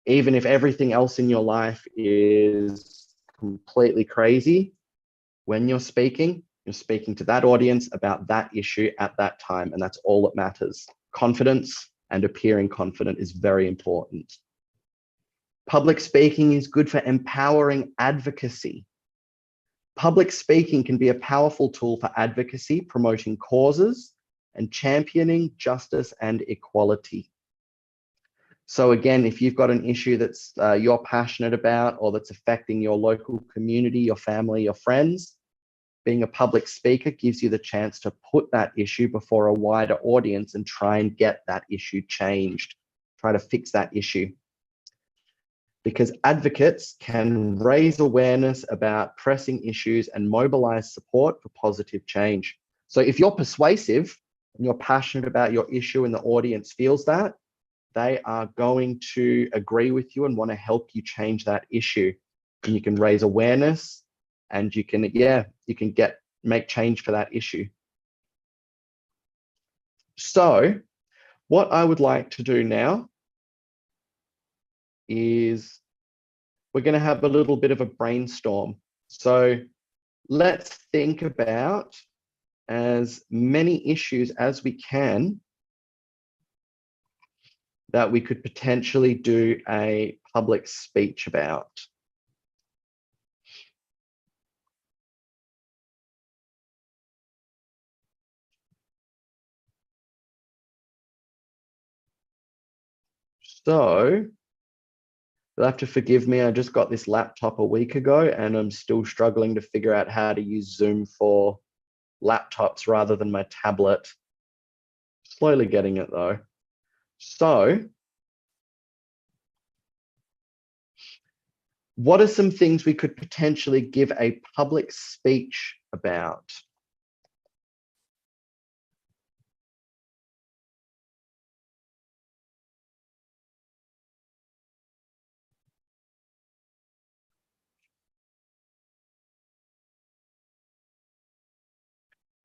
even if everything else in your life is completely crazy, when you're speaking to that audience about that issue at that time, and that's all that matters. Confidence and appearing confident is very important. Public speaking is good for empowering advocacy. Public speaking can be a powerful tool for advocacy, promoting causes and championing justice and equality. So again, if you've got an issue that's you're passionate about, or that's affecting your local community, your family, your friends, being a public speaker gives you the chance to put that issue before a wider audience and try and get that issue changed, try to fix that issue. Because advocates can raise awareness about pressing issues and mobilize support for positive change. So if you're persuasive and you're passionate about your issue and the audience feels that, they are going to agree with you and want to help you change that issue. And you can raise awareness, and you can, make change for that issue. So what I would like to do now is we're going to have a little bit of a brainstorm. So let's think about as many issues as we can that we could potentially do a public speech about. So you'll have to forgive me. I just got this laptop a week ago and I'm still struggling to figure out how to use Zoom for laptops rather than my tablet. Slowly getting it though. So what are some things we could potentially give a public speech about?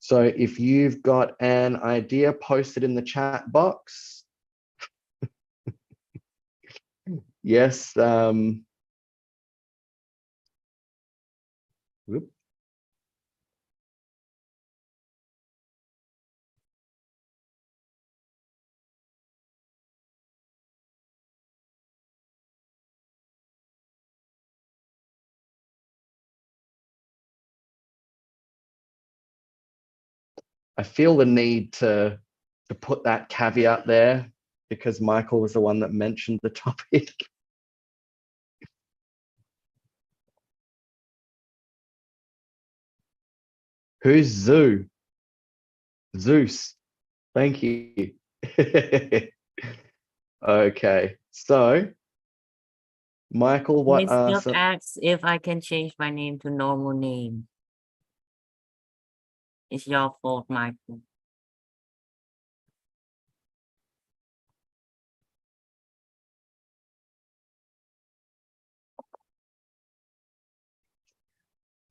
So if you've got an idea, post it in the chat box. Yes. Whoop. I feel the need to put that caveat there because Michael was the one that mentioned the topic. Who's Zoo? Zeus. Thank you. Okay, so Michael, what Miss are Duck some? asks if I can change my name to normal name. It's your fault, Michael.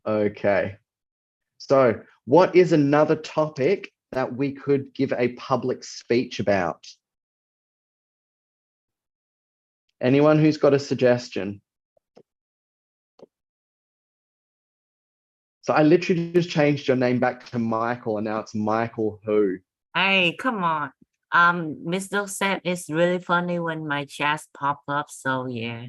Okay, so what is another topic that we could give a public speech about? Anyone who's got a suggestion? So I literally just changed your name back to Michael and now it's Michael who? Hey, come on. Miss Duck said it's really funny when my chats pop up, so yeah.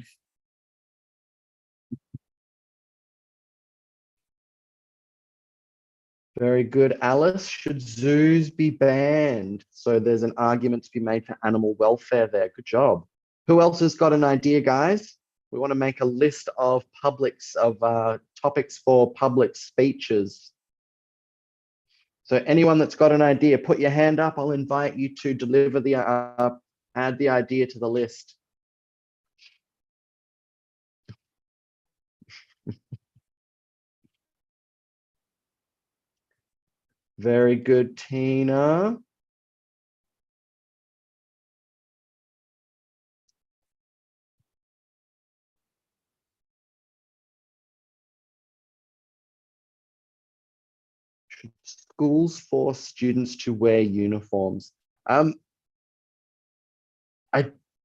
Very good, Alice. Should zoos be banned? So there's an argument to be made for animal welfare there. Good job. Who else has got an idea, guys? We want to make a list of topics for public speeches. So anyone that's got an idea, put your hand up. I'll invite you to deliver the add the idea to the list. Very good, Tina. Should schools force students to wear uniforms? I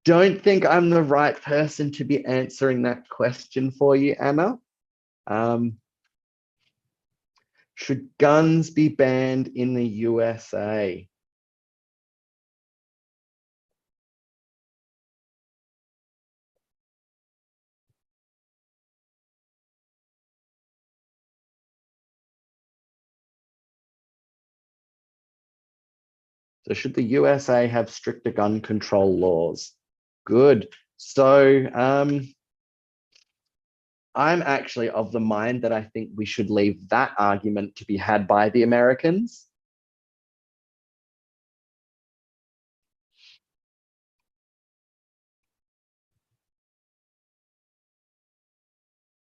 don't think I'm the right person to be answering that question for you, Anna. Should guns be banned in the USA? So should the USA have stricter gun control laws? Good. So I'm actually of the mind that I think we should leave that argument to be had by the Americans.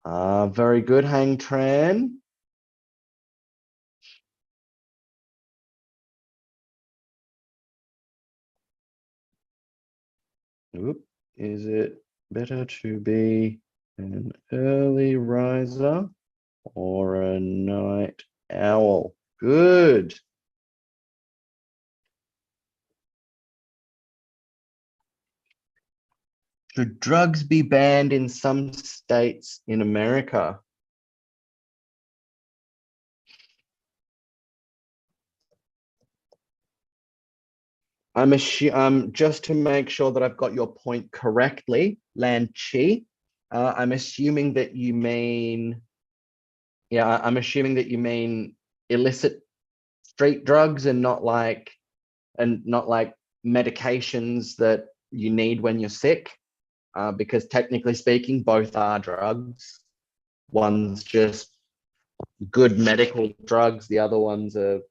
Very good, Hang Tran. Oop. Is it better to be an early riser or a night owl? Good. Should drugs be banned in some states in America? Just to make sure that I've got your point correctly, Lan Chi, I'm assuming that you mean, yeah, I'm assuming that you mean illicit street drugs and not like medications that you need when you're sick, because technically speaking, both are drugs. One's just good medical drugs, the other ones are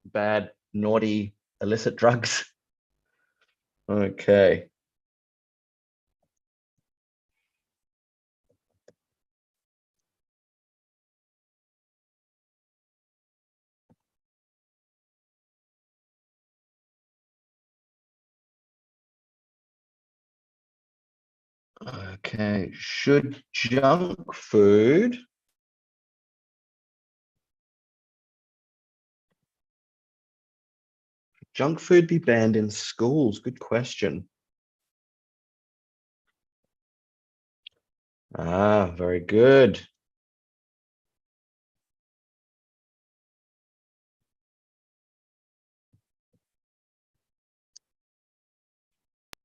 bad, naughty, illicit drugs. Okay. Okay, should junk food be banned in schools? Good question. Ah, very good.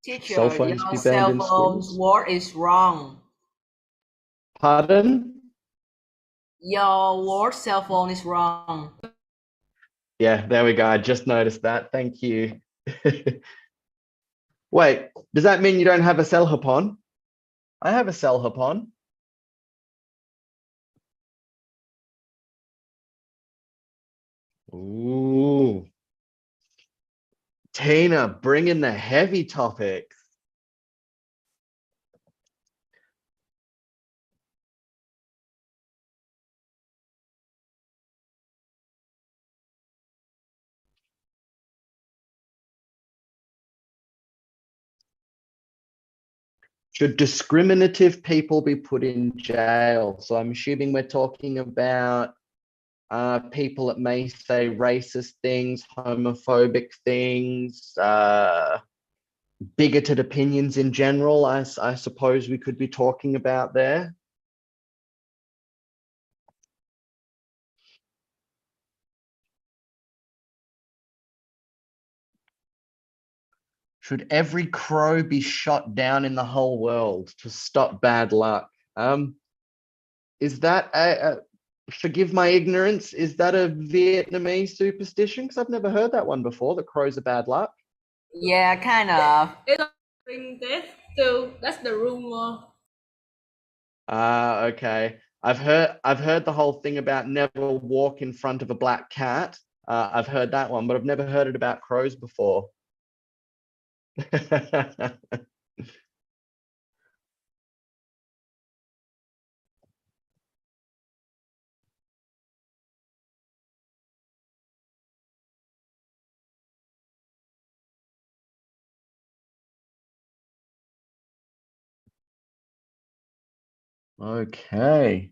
Teacher, Cell phones your be banned cell in phone's schools? word is wrong. Pardon? Your word cell phone is wrong. Yeah, there we go. I just noticed that. Thank you. Wait, does that mean you don't have a cell hapon? I have a cell hapon. Ooh. Tina, bring in the heavy topics. Should discriminative people be put in jail? So I'm assuming we're talking about people that may say racist things, homophobic things, bigoted opinions in general, I suppose we could be talking about there. Should every crow be shot down in the whole world to stop bad luck? Is that forgive my ignorance, is that a Vietnamese superstition? Because I've never heard that one before, that crows are bad luck. Yeah, kind of. It's bring death too. That's the rumor. Ah, okay. I've heard the whole thing about never walk in front of a black cat. I've heard that one, but I've never heard it about crows before. Okay.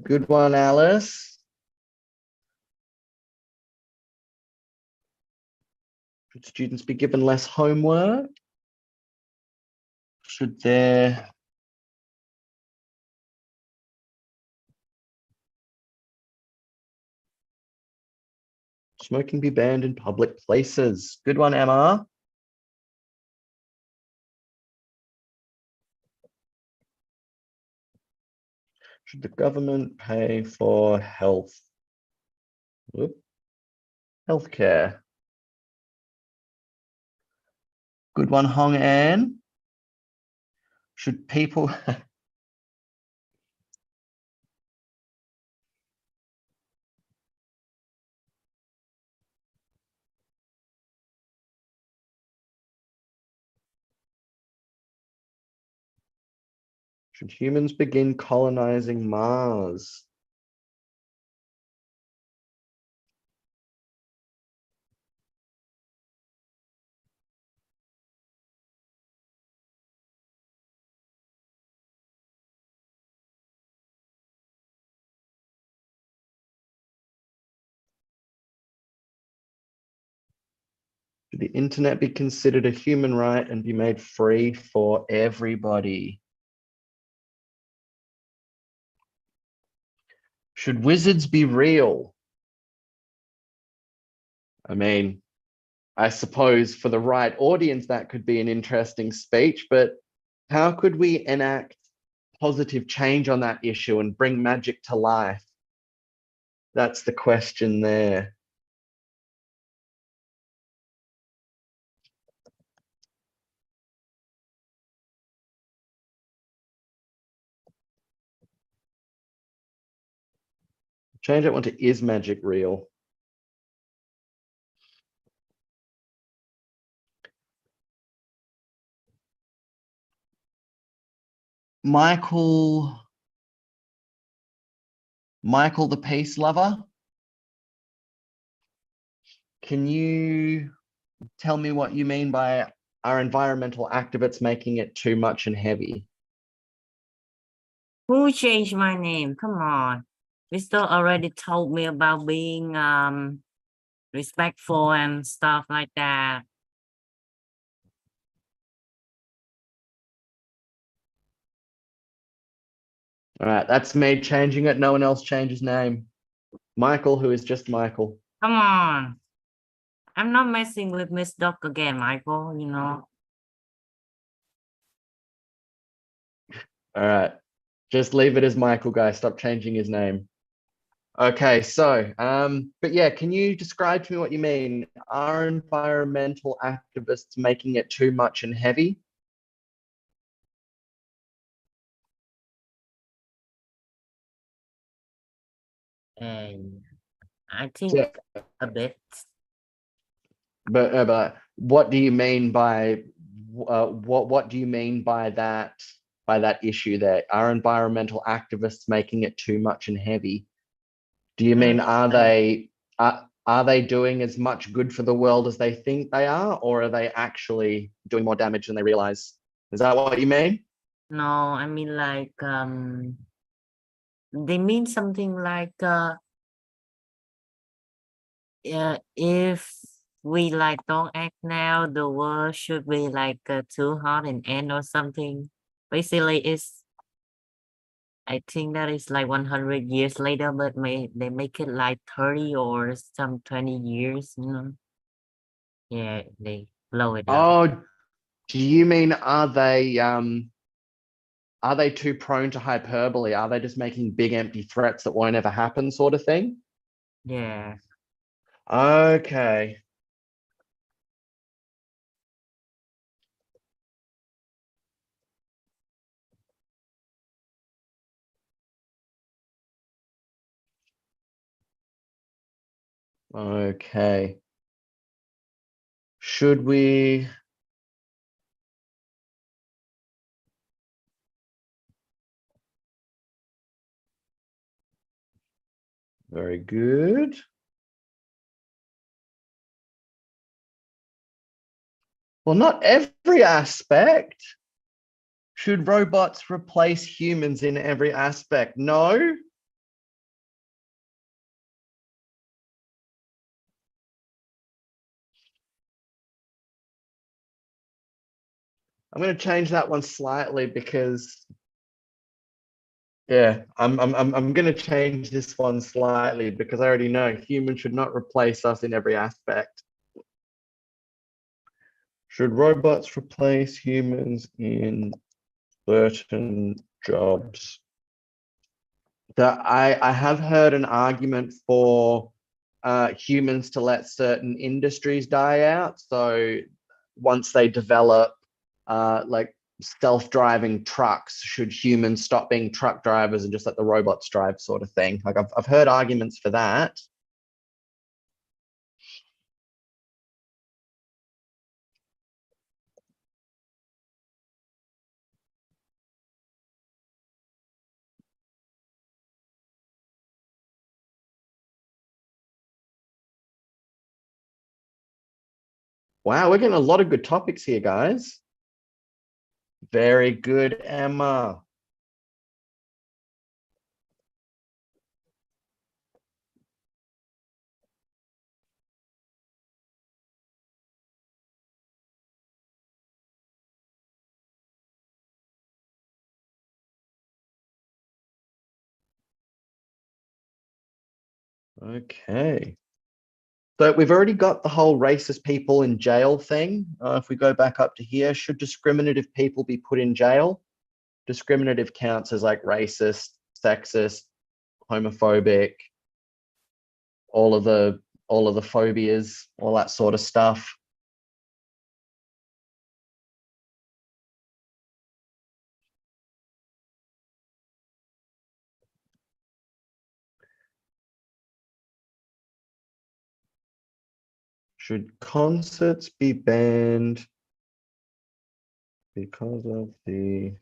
Good one, Alice. Should students be given less homework? Should there smoking be banned in public places? Good one, Emma. Should the government pay for healthcare? Good one, Hong An. Should people should humans begin colonizing Mars? Should the internet be considered a human right and be made free for everybody? Should wizards be real? I mean, I suppose for the right audience, that could be an interesting speech, but how could we enact positive change on that issue and bring magic to life? That's the question there. Change that one to is magic real? Michael the Peace Lover. Can you tell me what you mean by are environmental activists making it too much and heavy? Who changed my name? Come on. Mister already told me about being respectful and stuff like that. All right, that's me changing it. No one else changes name. Michael, who is just Michael. Come on. I'm not messing with Miss Duck again, Michael, you know. All right, just leave it as Michael, guys. Stop changing his name. Okay, so, but yeah, can you describe to me what you mean? Are environmental activists making it too much and heavy? And I think Yeah. a bit. But what do you mean by what do you mean by that issue there? Are environmental activists making it too much and heavy? Do you mean are they doing as much good for the world as they think they are, or are they actually doing more damage than they realize? Is that what you mean? No, I mean like they mean something like yeah, if we like don't act now, the world should be like too hot and end or something. Basically, it's I think that is like 100 years later, but they make it like 30 or some 20 years, you know? Yeah, they blow it up. Oh, do you mean are they too prone to hyperbole? Are they just making big empty threats that won't ever happen, sort of thing? Yeah. Okay. Okay. Should we? Very good. Well, not every aspect. Should robots replace humans in every aspect? No. I'm going to change that one slightly because, yeah, I'm going to change this one slightly because I already know humans should not replace us in every aspect. Should robots replace humans in certain jobs? That I have heard an argument for humans to let certain industries die out. So once they develop like self-driving trucks, should humans stop being truck drivers and just let the robots drive, sort of thing? Like I've heard arguments for that. Wow, we're getting a lot of good topics here, guys. Very good, Emma. Okay. So we've already got the whole racist people in jail thing. If we go back up to here, should discriminative people be put in jail? Discriminative counts as like racist, sexist, homophobic, all of the phobias, all that sort of stuff. Should concerts be banned because of the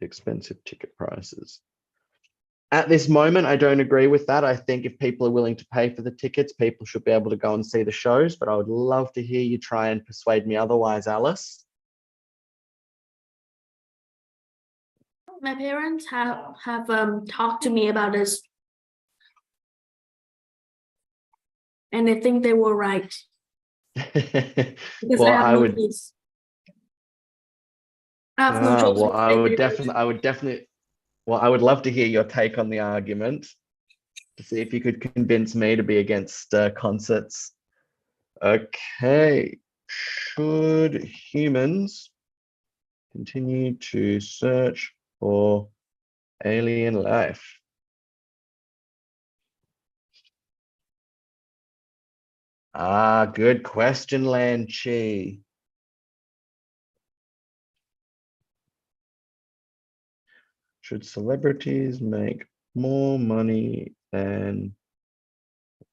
expensive ticket prices? At this moment, I don't agree with that. I think if people are willing to pay for the tickets, people should be able to go and see the shows, but I would love to hear you try and persuade me otherwise, Alice. My parents have talked to me about this, and I think they were right because Well, I have I no would, choice. I have no choice. well, but I to would stay there. definitely, well, I would love to hear your take on the argument to see if you could convince me to be against concerts. Okay, should humans continue to search for alien life? Ah, good question, Lan Chi. Should celebrities make more money than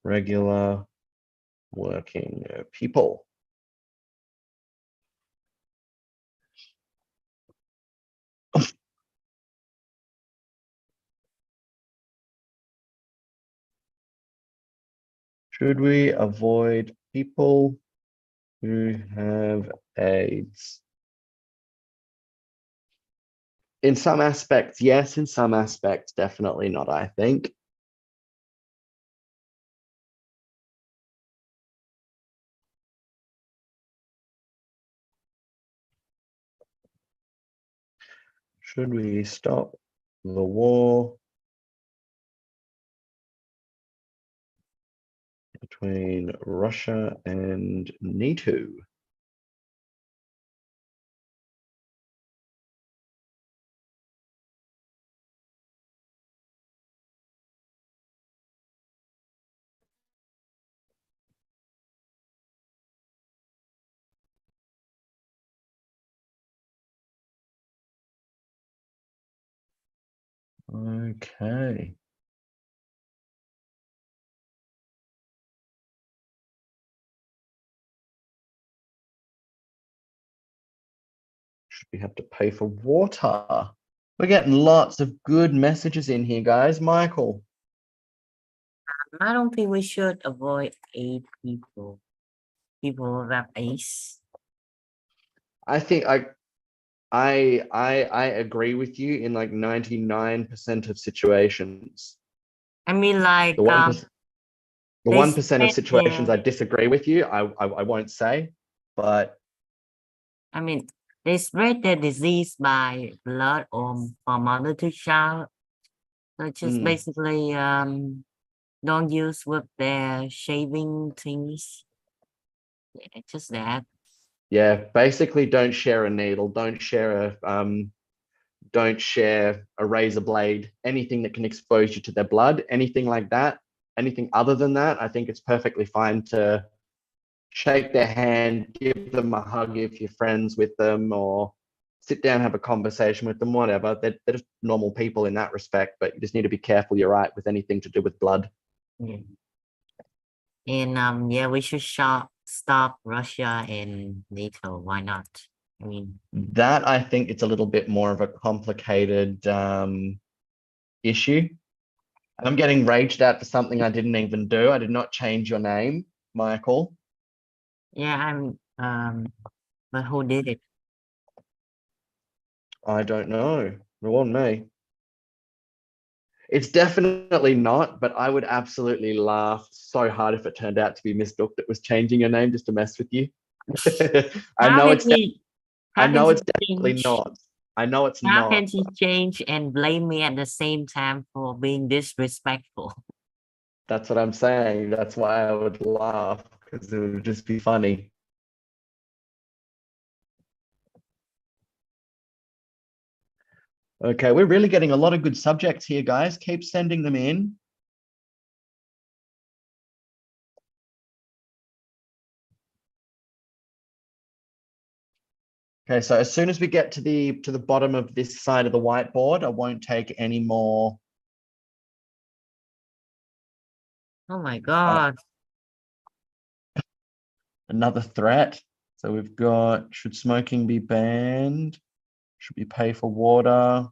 regular working people? Should we avoid people who have AIDS? In some aspects, yes. In some aspects, definitely not, I think. Should we stop the war between Russia and NATO? Okay. Should we have to pay for water? We're getting lots of good messages in here, guys. Michael. I don't think we should avoid AIDS people. People who have AIDS. I think I agree with you in like 99% of situations. I mean, like The 1%, the they 1% of spread situations the- I disagree with you. I won't say, but I mean, they spread the disease by blood or from mother to child. So just basically don't use with their shaving things. Yeah, just that. yeah, basically don't share a needle, don't share a razor blade, anything that can expose you to their blood, anything like that. Anything other than that, I think it's perfectly fine to shake their hand, give them a hug if you're friends with them, or sit down, have a conversation with them, whatever. They're just normal people in that respect, but you just need to be careful, you're right, with anything to do with blood. Yeah. And yeah, we should stop Russia and NATO. Why not? I mean, That I think it's a little bit more of a complicated issue. I'm getting raged at for something I didn't even do. I did not change your name, Michael. yeah, but who did it? I don't know. It wasn't me. It's definitely not, but I would absolutely laugh so hard if it turned out to be Miss Duck that was changing your name just to mess with you. I How know can it's he? I How can know she it's definitely change? not. I know it's How not. can she change and blame me at the same time for being disrespectful? That's what I'm saying. That's why I would laugh, because it would just be funny. Okay, we're really getting a lot of good subjects here, guys. Keep sending them in. Okay, so as soon as we get to the bottom of this side of the whiteboard, I won't take any more. Oh my God. Another threat. So we've got, should smoking be banned? Should we pay for water?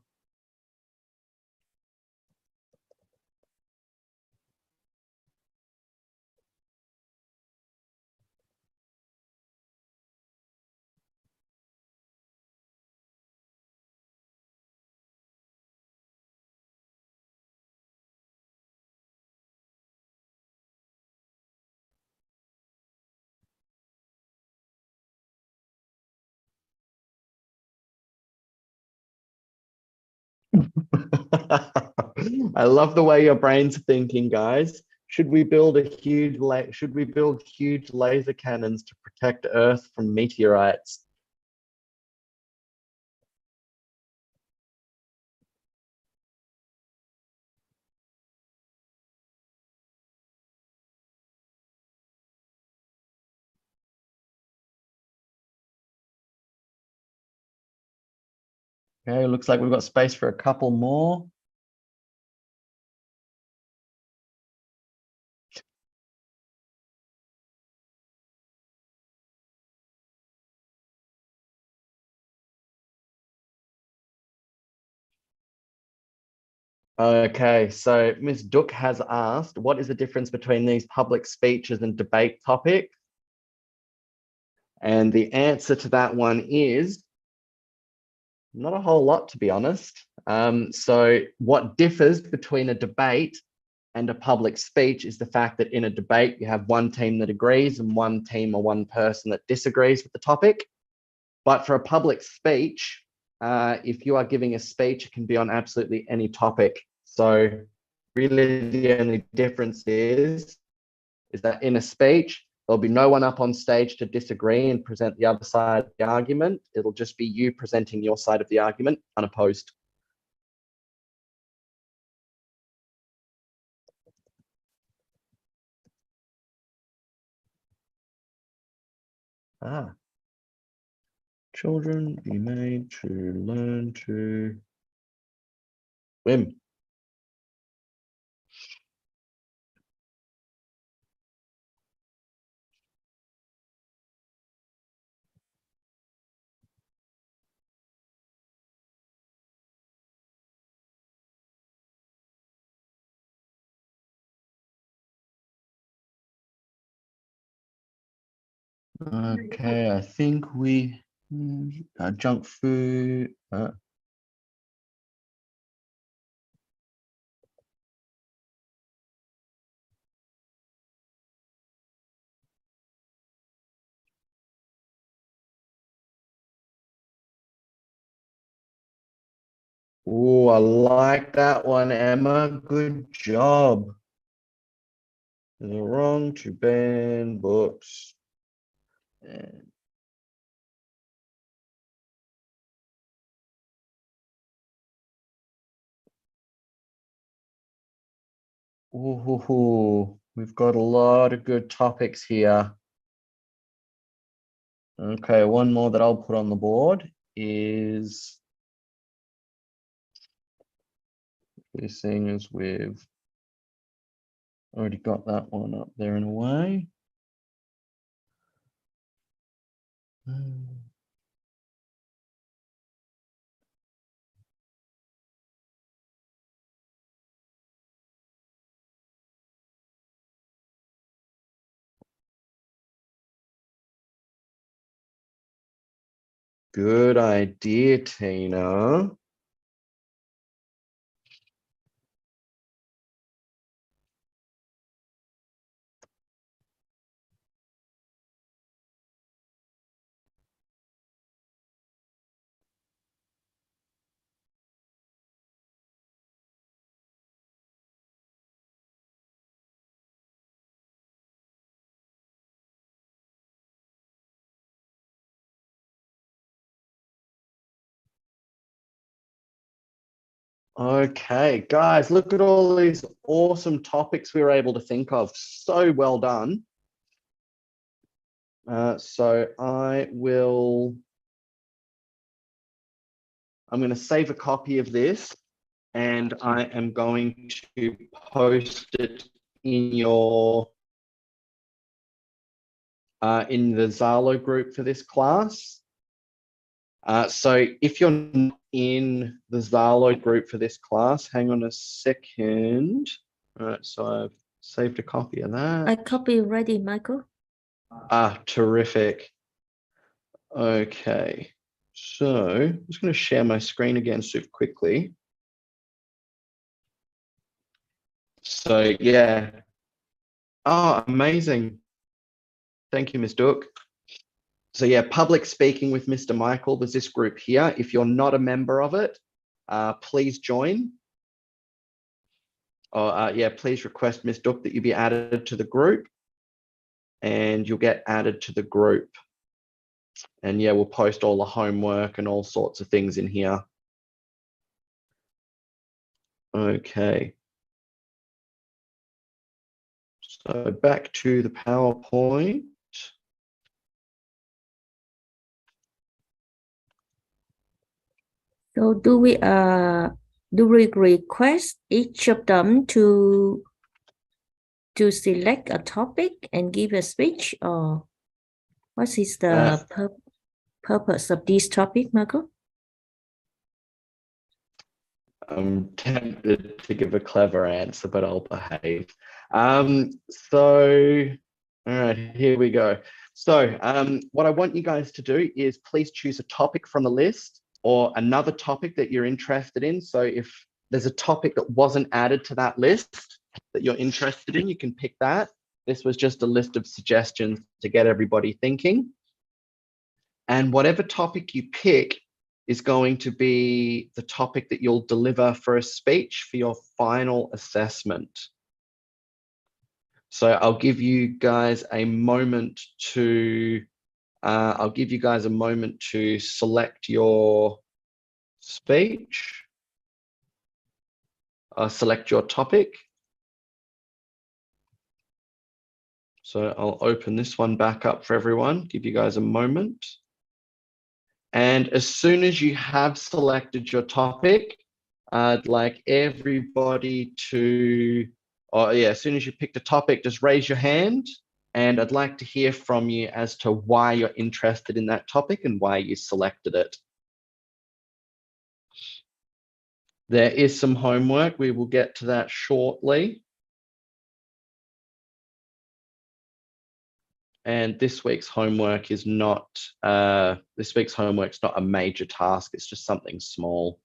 I love the way your brain's thinking, guys. Should we build huge laser cannons to protect Earth from meteorites? Okay, looks like we've got space for a couple more. Okay, so Ms. Duck has asked, what is the difference between these public speeches and debate topics? And the answer to that one is not a whole lot, to be honest. So what differs between a debate and a public speech is the fact that in a debate, you have one team that agrees and one team or one person that disagrees with the topic. But for a public speech, if you are giving a speech, it can be on absolutely any topic. So really the only difference is that in a speech, there'll be no one up on stage to disagree and present the other side of the argument. It'll just be you presenting your side of the argument unopposed. Children be made to learn to swim. Okay, I think we junk food. Oh, I like that one, Emma. Good job. Is it wrong to ban books? And ooh, we've got a lot of good topics here. Okay, one more that I'll put on the board is this thing is we've already got that one up there in a way. Good idea, Tina. Okay, guys, look at all these awesome topics we were able to think of. So well done. So I will I'm going to save a copy of this and I am going to post it in your in the Zalo group for this class. So if you're not in the Zalo group for this class, hang on a second. All right, so I've saved a copy of that. I copy ready, Michael. Terrific. Okay, so I'm just going to share my screen again super quickly. So yeah. Oh, amazing. Thank you, Ms. Duke. So yeah, public speaking with Mr. Michael, there's this group here. If you're not a member of it, please join. Or yeah, please request Ms. Duke that you be added to the group and you'll get added to the group. And yeah, we'll post all the homework and all sorts of things in here. Okay. So back to the PowerPoint. So do we request each of them to select a topic and give a speech, or what is the purpose of this topic, Michael? I'm tempted to give a clever answer, but I'll behave. So, all right, here we go. So what I want you guys to do is please choose a topic from the list or another topic that you're interested in. So if there's a topic that wasn't added to that list that you're interested in, you can pick that. This was just a list of suggestions to get everybody thinking. And whatever topic you pick is going to be the topic that you'll deliver for a speech for your final assessment. So I'll give you guys a moment to select your speech, select your topic. So I'll open this one back up for everyone, give you guys a moment. And as soon as you have selected your topic, I'd like everybody to, as soon as you pick the topic, just raise your hand. And I'd like to hear from you as to why you're interested in that topic and why you selected it. There is some homework. We will get to that shortly. And this week's homework is not, a major task. It's just something small.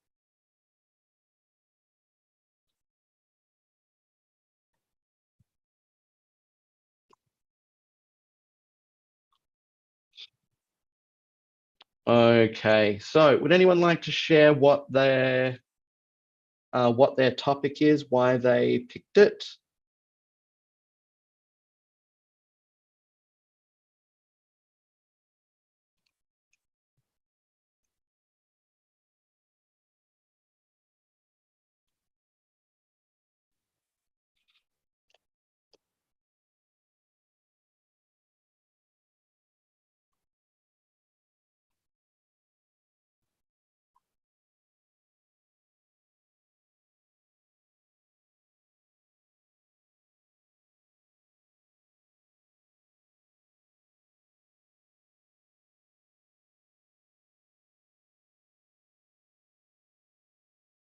Okay, so would anyone like to share what their topic is, why they picked it?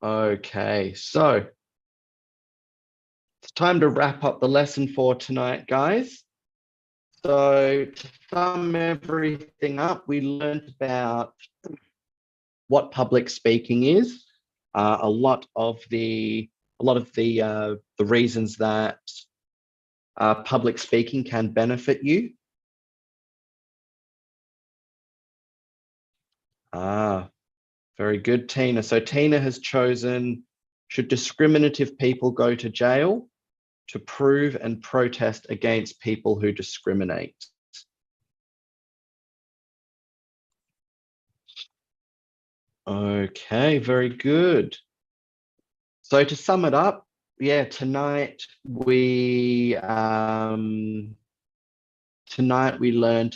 Okay, so it's time to wrap up the lesson for tonight, guys. So to sum everything up, we learned about what public speaking is, a lot of the reasons that public speaking can benefit you. Very good, Tina. So Tina has chosen, should discriminative people go to jail? To prove and protest against people who discriminate. Okay, very good. So to sum it up, yeah, tonight we learned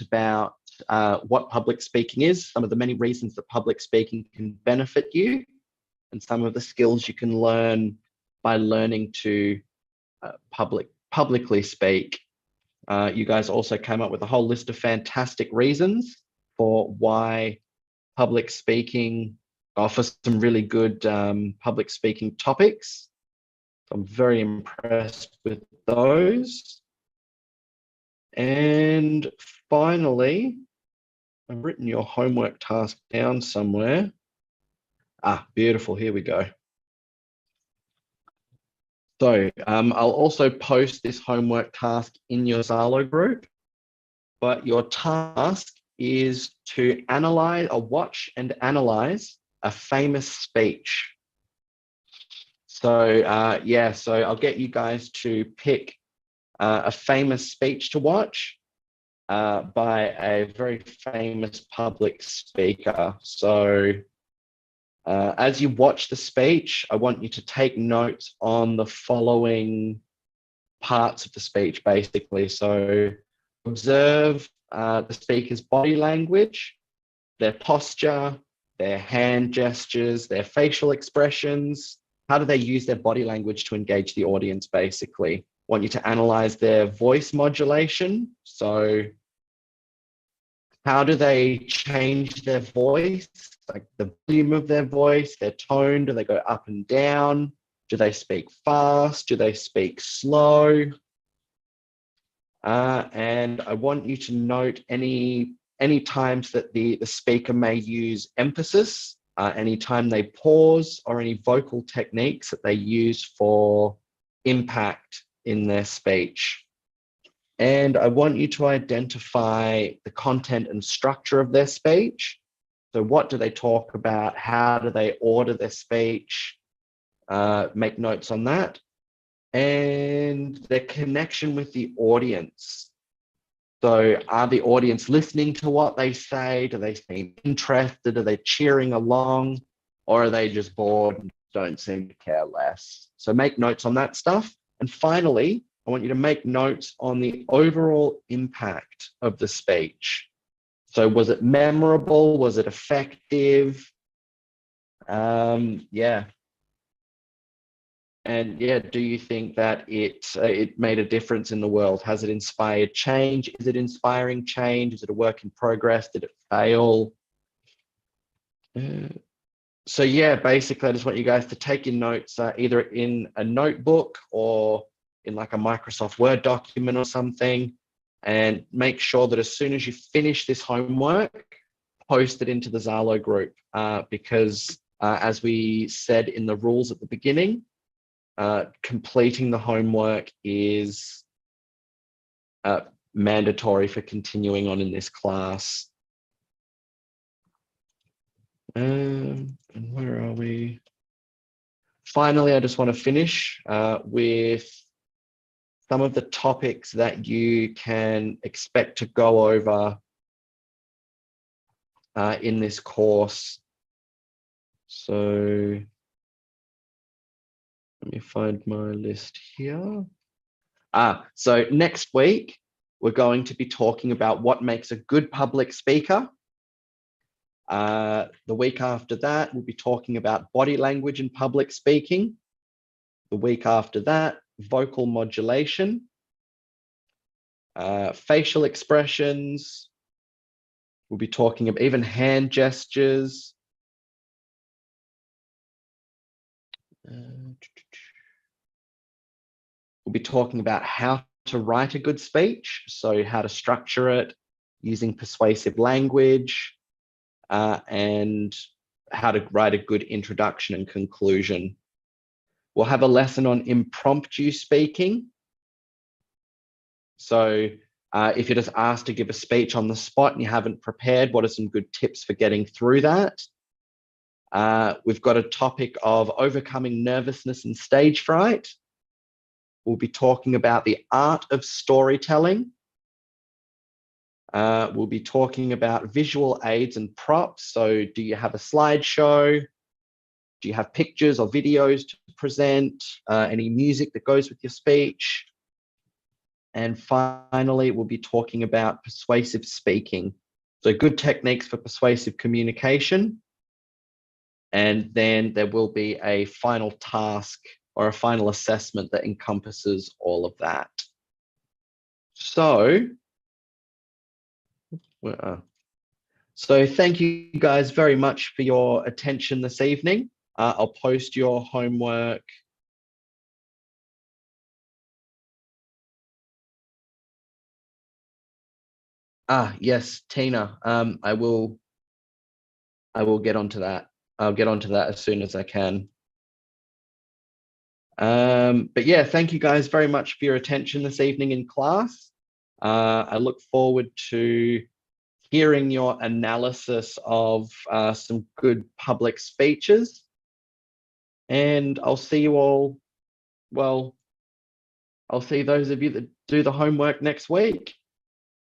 about what public speaking is, some of the many reasons that public speaking can benefit you, and some of the skills you can learn by learning to publicly speak. You guys also came up with a whole list of fantastic reasons for why public speaking offers some really good public speaking topics. I'm very impressed with those. And finally, I've written your homework task down somewhere. Ah, beautiful, here we go. So I'll also post this homework task in your Zalo group, but your task is to analyze or watch and analyze a famous speech. So yeah, so I'll get you guys to pick a famous speech to watch by a very famous public speaker. So as you watch the speech, I want you to take notes on the following parts of the speech, basically. So observe the speaker's body language, their posture, their hand gestures, their facial expressions. How do they use their body language to engage the audience, basically? I want you to analyze their voice modulation. So how do they change their voice? Like the volume of their voice, their tone, do they go up and down? Do they speak fast? Do they speak slow? And I want you to note any times that the speaker may use emphasis, any time they pause, or any vocal techniques that they use for impact in their speech. And I want you to identify the content and structure of their speech. So what do they talk about? How do they order their speech? Make notes on that. And their connection with the audience. So are the audience listening to what they say? Do they seem interested? Are they cheering along? Or are they just bored and don't seem to care less? So make notes on that stuff. And finally, I want you to make notes on the overall impact of the speech. So was it memorable? Was it effective? Yeah. And yeah, do you think that it made a difference in the world? Has it inspired change? Is it inspiring change? Is it a work in progress? Did it fail? So yeah, basically, I just want you guys to take your notes either in a notebook or in like a Microsoft Word document or something, and make sure that as soon as you finish this homework, post it into the Zalo group, because as we said in the rules at the beginning, completing the homework is mandatory for continuing on in this class. And where are we? Finally, I just want to finish with some of the topics that you can expect to go over in this course. So let me find my list here. So next week, we're going to be talking about what makes a good public speaker. The week after that, we'll be talking about body language in public speaking. The week after that, vocal modulation, facial expressions. We'll be talking about even hand gestures. We'll be talking about how to write a good speech, so how to structure it using persuasive language, and how to write a good introduction and conclusion. We'll have a lesson on impromptu speaking. So if you're just asked to give a speech on the spot and you haven't prepared, what are some good tips for getting through that? We've got a topic of overcoming nervousness and stage fright. We'll be talking about the art of storytelling. We'll be talking about visual aids and props. So do you have a slideshow? Do you have pictures or videos to present? Any music that goes with your speech? And finally, we'll be talking about persuasive speaking. So good techniques for persuasive communication. And then there will be a final task or a final assessment that encompasses all of that. So, so thank you guys very much for your attention this evening. I'll post your homework. Yes, Tina, I will get onto that. I'll get onto that as soon as I can. But yeah, thank you guys very much for your attention this evening in class. I look forward to hearing your analysis of some good public speeches. And I'll see you all, well, I'll see those of you that do the homework next week.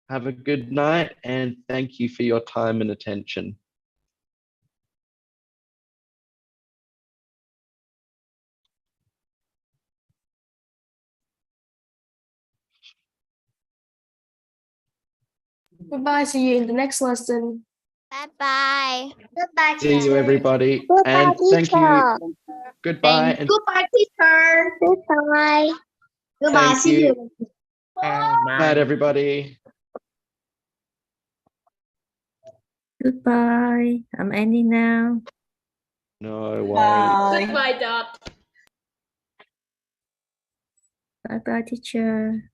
Have a good night and thank you for your time and attention. Goodbye. See you in the next lesson. Bye bye. Goodbye, See you teacher. everybody. Goodbye, And thank you. teacher. Goodbye. And Goodbye, teacher. Goodbye. Goodbye. Thank See you. you. Good night, everybody. Goodbye. I'm ending now. No worries. Bye. Goodbye, Dot. Bye bye, teacher.